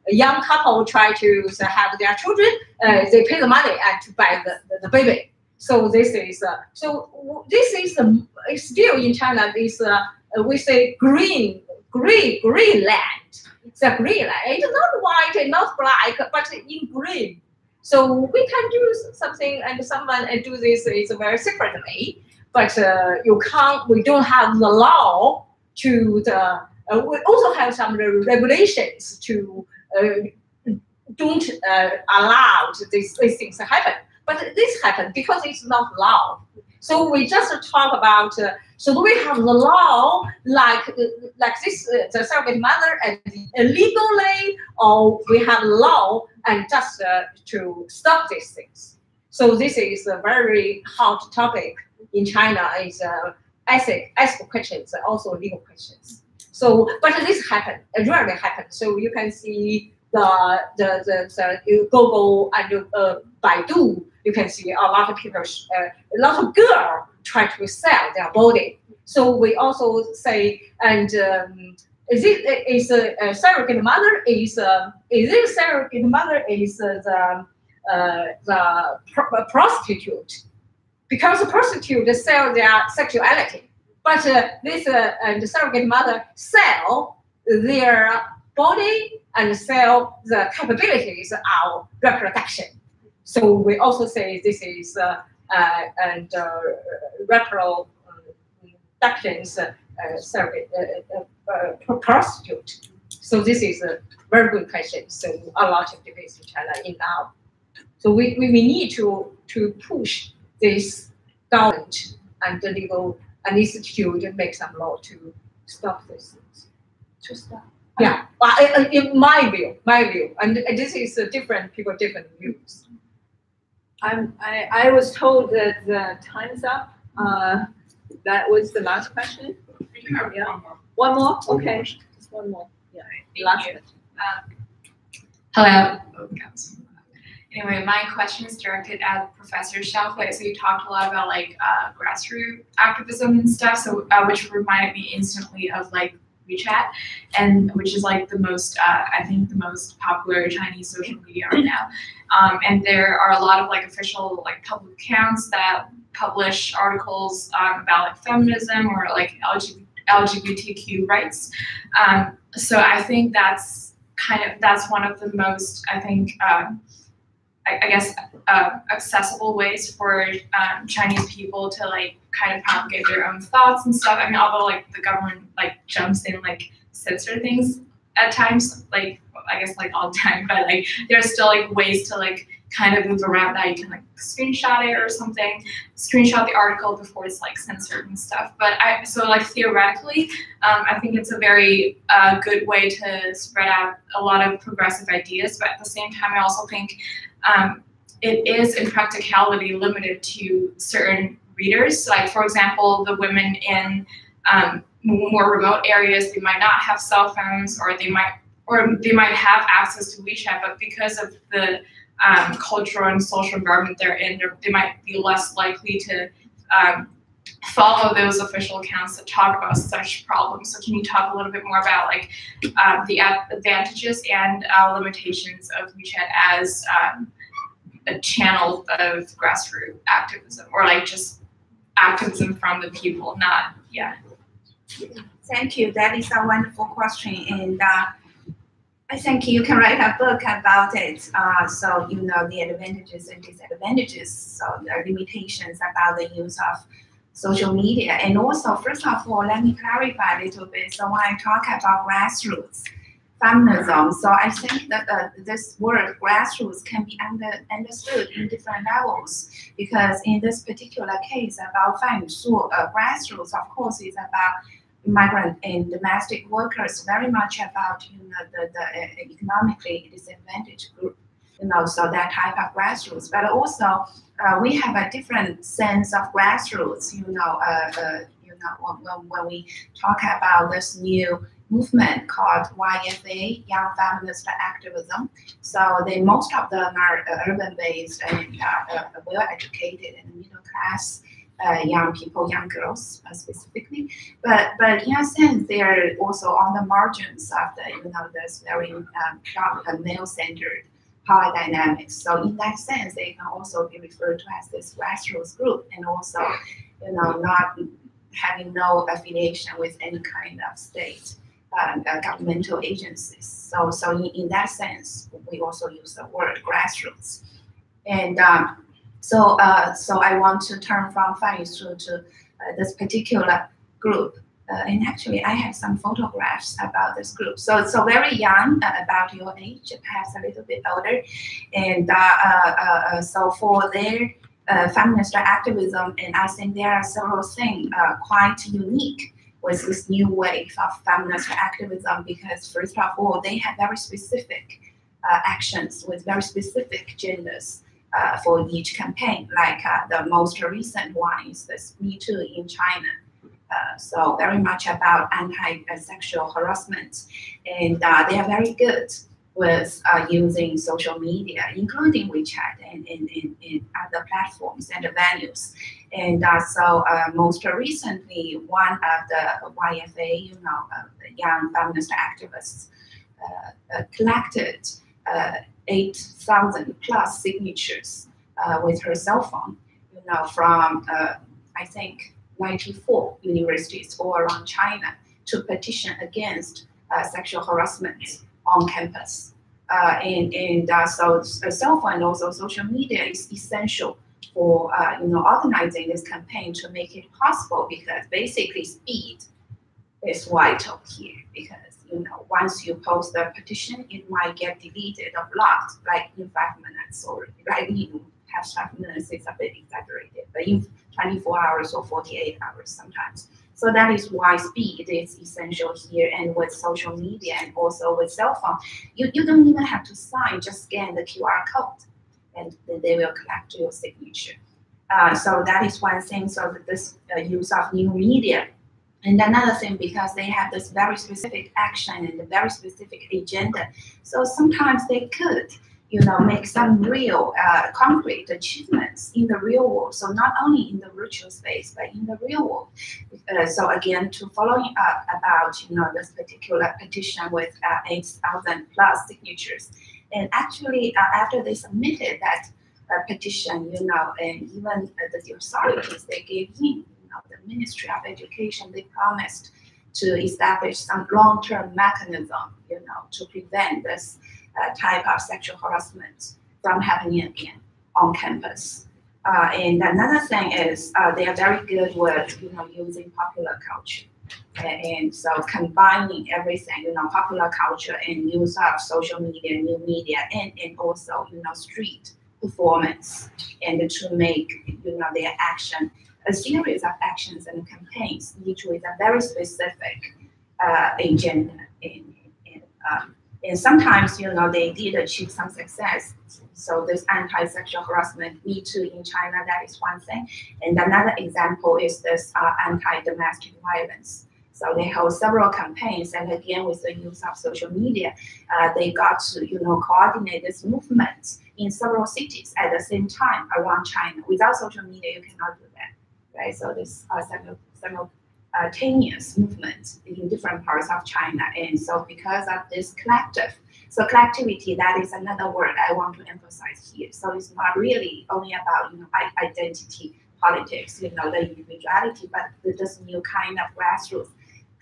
Speaker 8: young couple try to have their children. They pay the money and to buy the baby. So this is still in China. This we say green land. the green line. It's not white and not black, but in green. So we can do something, and someone do this is very secretly, but you can't. We don't have the law to the. We also have some regulations to don't allow these things to happen. But this happened because it's not law. So we just talk about. So do we have the law like this, the surrogate mother, and legally, or we have law and just to stop these things? So this is a very hot topic in China. Is ethical questions and also legal questions. So, but this happen, rarely happen. So you can see the Google and Baidu. You can see a lot of people, a lot of girls try to sell their body. So we also say, and is a surrogate mother is this surrogate mother is the prostitute, because the prostitute sell their sexuality, but this and the surrogate mother sell their body and sell the capabilities of reproduction. So we also say this is and reproductions surrogate prostitute. So this is a very good question. So a lot of debates in China in now. So we need to push this government and the legal and institute and make some law to stop these things. To stop. Yeah, in my view, and this is different views.
Speaker 1: I was told that the time's up. That was the last question. Yeah. One more. Okay. Just one more. Yeah. Last question.
Speaker 11: Hello. Anyway, my question is directed at Professor Xiaohui. So you talked a lot about like grassroots activism and stuff. So which reminded me instantly of like WeChat, and which is like the most, I think the most popular Chinese social media right now. And there are a lot of like official like public accounts that publish articles about like feminism or like LGBTQ rights. So I think that's one of the most, I think, I guess, accessible ways for Chinese people to like kind of propagate their own thoughts and stuff. I mean, although like the government like jumps in like censor things at times, like I guess like all the time, but like there's still like ways to like kind of move around that. You can like screenshot it or something, screenshot the article before it's like censored and stuff. But so like theoretically, I think it's a very good way to spread out a lot of progressive ideas. But at the same time, I also think it is in practicality limited to certain readers. So, like for example, the women in more remote areas, they might not have cell phones, or they might have access to WeChat, but because of the cultural and social environment they're in, they might be less likely to follow those official accounts that talk about such problems. So can you talk a little bit more about like the advantages and limitations of WeChat as a channel of grassroots activism, or like just activism from the people, not, yeah.
Speaker 10: Thank you. That is a wonderful question, and I think you can write a book about it. So you know the advantages and disadvantages, so the limitations about the use of social media. And also, first of all, let me clarify a little bit. So when I talk about grassroots feminism, so I think that this word grassroots can be understood in different levels, because in this particular case about 贩书, grassroots, of course, is about migrant and domestic workers, very much about the economically disadvantaged group, so that type of grassroots. But also we have a different sense of grassroots, when we talk about this new movement called YFA, Young Feminist Activism. So most of them are urban-based and well-educated and middle-class young people, young girls specifically. But in a sense, they are also on the margins of the this very male-centered power dynamics. So in that sense, they can also be referred to as this grassroots group, and also not having no affiliation with any kind of state. governmental agencies. So in that sense, we also use the word grassroots. And so I want to turn from Fanyu to this particular group. And actually, I have some photographs about this group. So very young, about your age, perhaps a little bit older. And so for their feminist activism, and I think there are several things quite unique with this new wave of feminist activism, because first of all, they have very specific actions with very specific genders for each campaign. Like the most recent one is this Me Too in China. So very much about anti-sexual harassment, and they are very good with using social media, including WeChat and other platforms and venues. And so most recently, one of the YFA, the young feminist activists, collected 8,000 plus signatures with her cell phone, from I think 94 universities all around China to petition against sexual harassment on campus. So a cell phone and also social media is essential for organizing this campaign to make it possible, because basically speed is vital here, because once you post a petition, it might get deleted or blocked like in 5 minutes, or like you have 5 minutes, it's a bit exaggerated, but in 24 hours or 48 hours sometimes. So that is why speed is essential here. And with social media and also with cell phone, you don't even have to sign, just scan the QR code and then they will collect your signature. So that is one thing, so that this use of new media. And another thing, because they have this very specific action and a very specific agenda, so sometimes they could make some real concrete achievements in the real world. So not only in the virtual space, but in the real world. So again, to following up about this particular petition with 8,000 plus signatures, and actually after they submitted that petition, and even the authorities, they gave in, the Ministry of Education, they promised to establish some long-term mechanism, to prevent this type of sexual harassment from happening again on campus. And another thing is they are very good with using popular culture, and so combining everything, popular culture and use of social media, new media, and also street performance, and to make their action a series of actions and campaigns, each with a very specific agenda. And sometimes, they did achieve some success. So this anti-sexual harassment, Me Too in China, that is one thing. And another example is this anti-domestic violence. So they hold several campaigns, and again, with the use of social media, they got to, coordinate this movement in several cities at the same time around China. Without social media, you cannot do that, right? So this simultaneous movement in different parts of China. And so because of this collective, so collectivity, that is another word I want to emphasize here. So it's not really only about, identity politics, the individuality, but this new kind of grassroots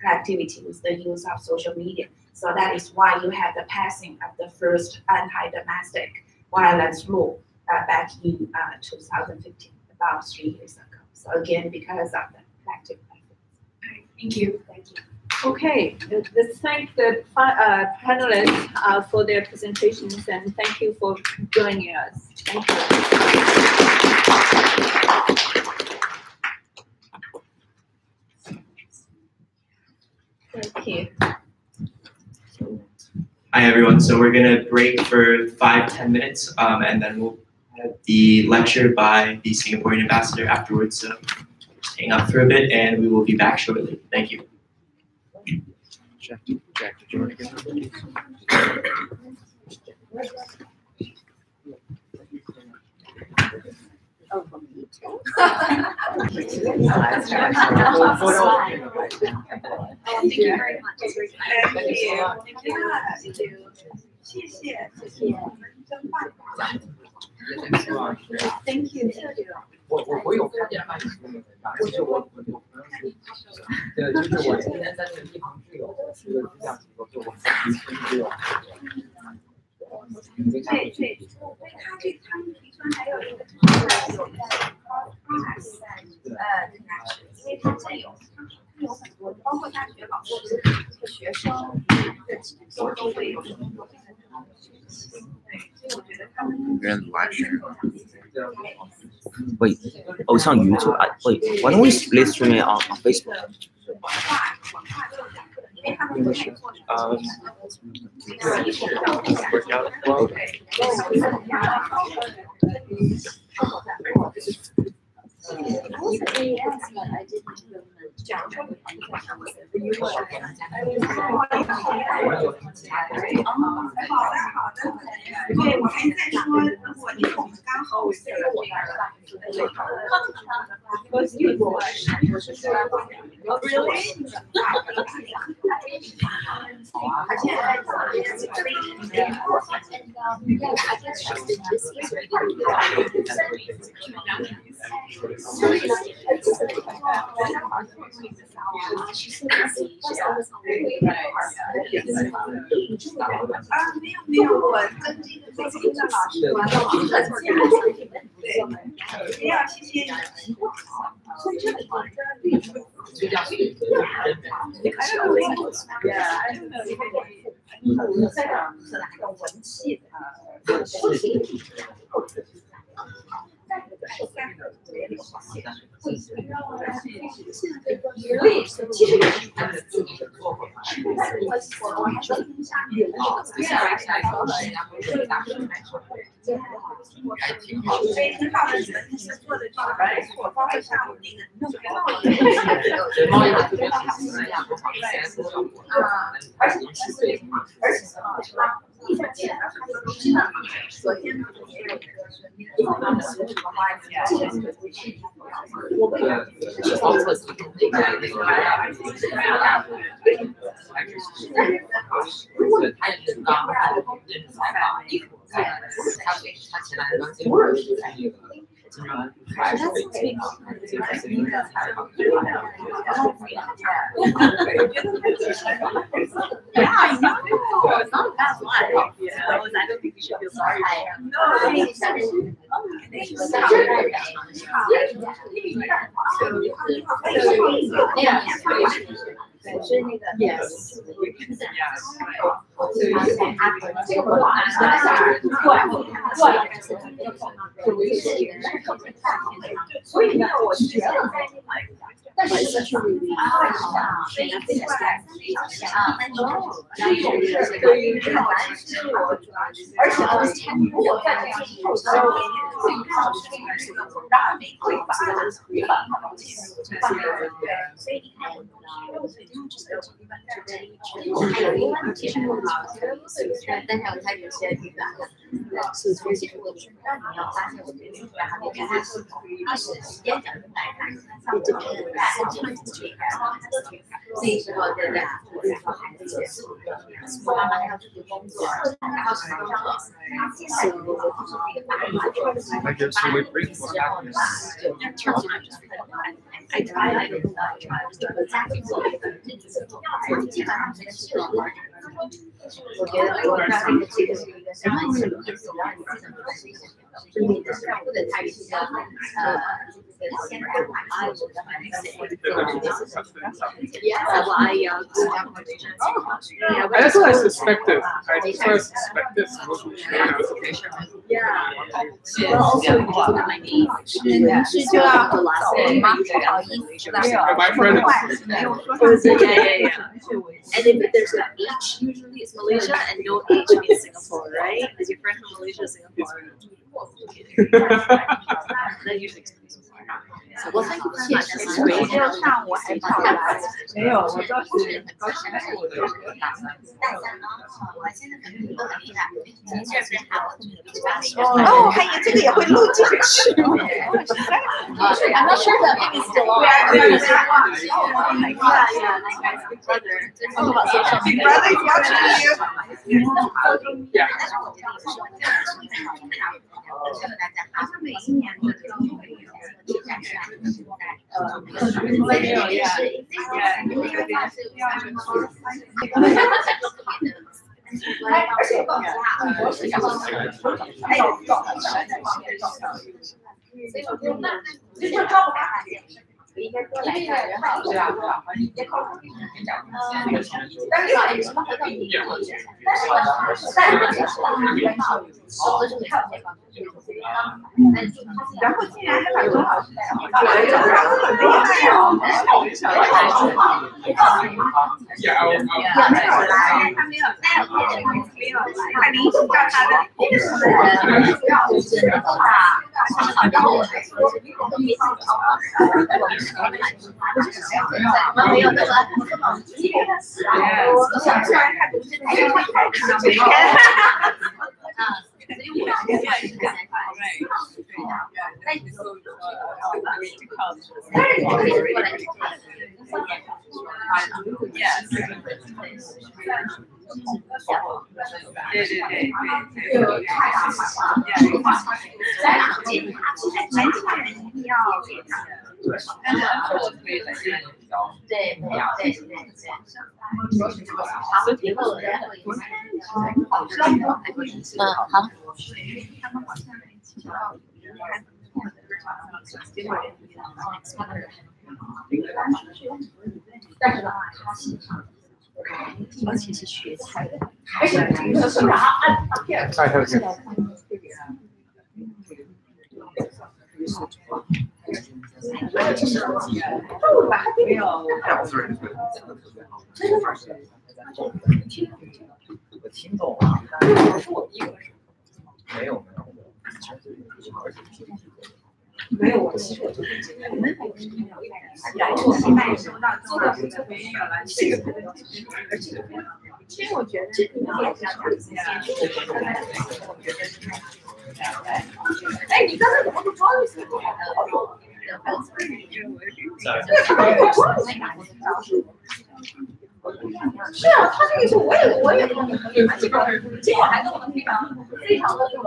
Speaker 10: collectivity with the use of social media. So that is why you have the passing of the first anti-domestic violence law back in 2015, about 3 years ago. So again, because of the collective efforts.
Speaker 11: Thank you.
Speaker 8: Thank you. Okay, let's thank the panelists for their presentations, and thank you for joining us. Thank you. Thank you.
Speaker 5: Hi everyone, so we're gonna break for 5-10 minutes, and then we'll have the lecture by the Singaporean ambassador afterwards. So just hang out for a bit, and we will be back shortly. Thank you.
Speaker 2: Jack, did you want to get
Speaker 8: Oh, for me too.
Speaker 9: Thank you very much. Thank you. 谢谢，谢谢，真棒。Thank you.
Speaker 2: 我有看见，就是我对，就是我现在在那个地方是有。
Speaker 10: 他们提出还有一个就是有在因为他这有很多，包括大学老师和学生都会有。
Speaker 12: Wait, oh, it's on YouTube. Wait, why don't we split stream it on Facebook?
Speaker 7: Yeah, I know. It's not a bad line. You know, I don't think you should feel sorry. Yes. But it's such a relief.
Speaker 13: That's what I suspected. I first suspected.
Speaker 7: Yeah. Well, also my name.
Speaker 13: My friend.
Speaker 7: Yeah. And if there's an H, usually it's Malaysia, and no H means Singapore, right? Is your friend from Malaysia, Singapore? That usually explains why. So, well, thank you very much. This is great.
Speaker 8: 上我还跑来，没有，我倒是哦，还有这个也会录进去。
Speaker 7: I'm not sure that maybe still on. Yeah, that guy's big brother. Talk about social media.
Speaker 8: Brother's watching you.
Speaker 13: Yeah.
Speaker 10: 好像每一年的都会有。
Speaker 8: 而且我告诉他，很多是然后还有撞到所以我就那就抓不他。应该多来看人好，对吧？也靠谱。但是另外一个什么很有意义，但是然后竟然还把多少还临时叫他的那个什么人，不要然后没有那么虽然他不是太看到每天。所以我现在是感
Speaker 7: 好。
Speaker 8: 但是呢，他喜欢，而且是学菜的，而且是啥按片。
Speaker 14: 我听懂了，但是我一个人没有。
Speaker 8: 没有，其实我就是我们然后现在做的是特别有了这个，而且其实我觉得这个也是哎，你刚才怎么不装一次？是啊，他这个是我也这个还跟我们非常的这个。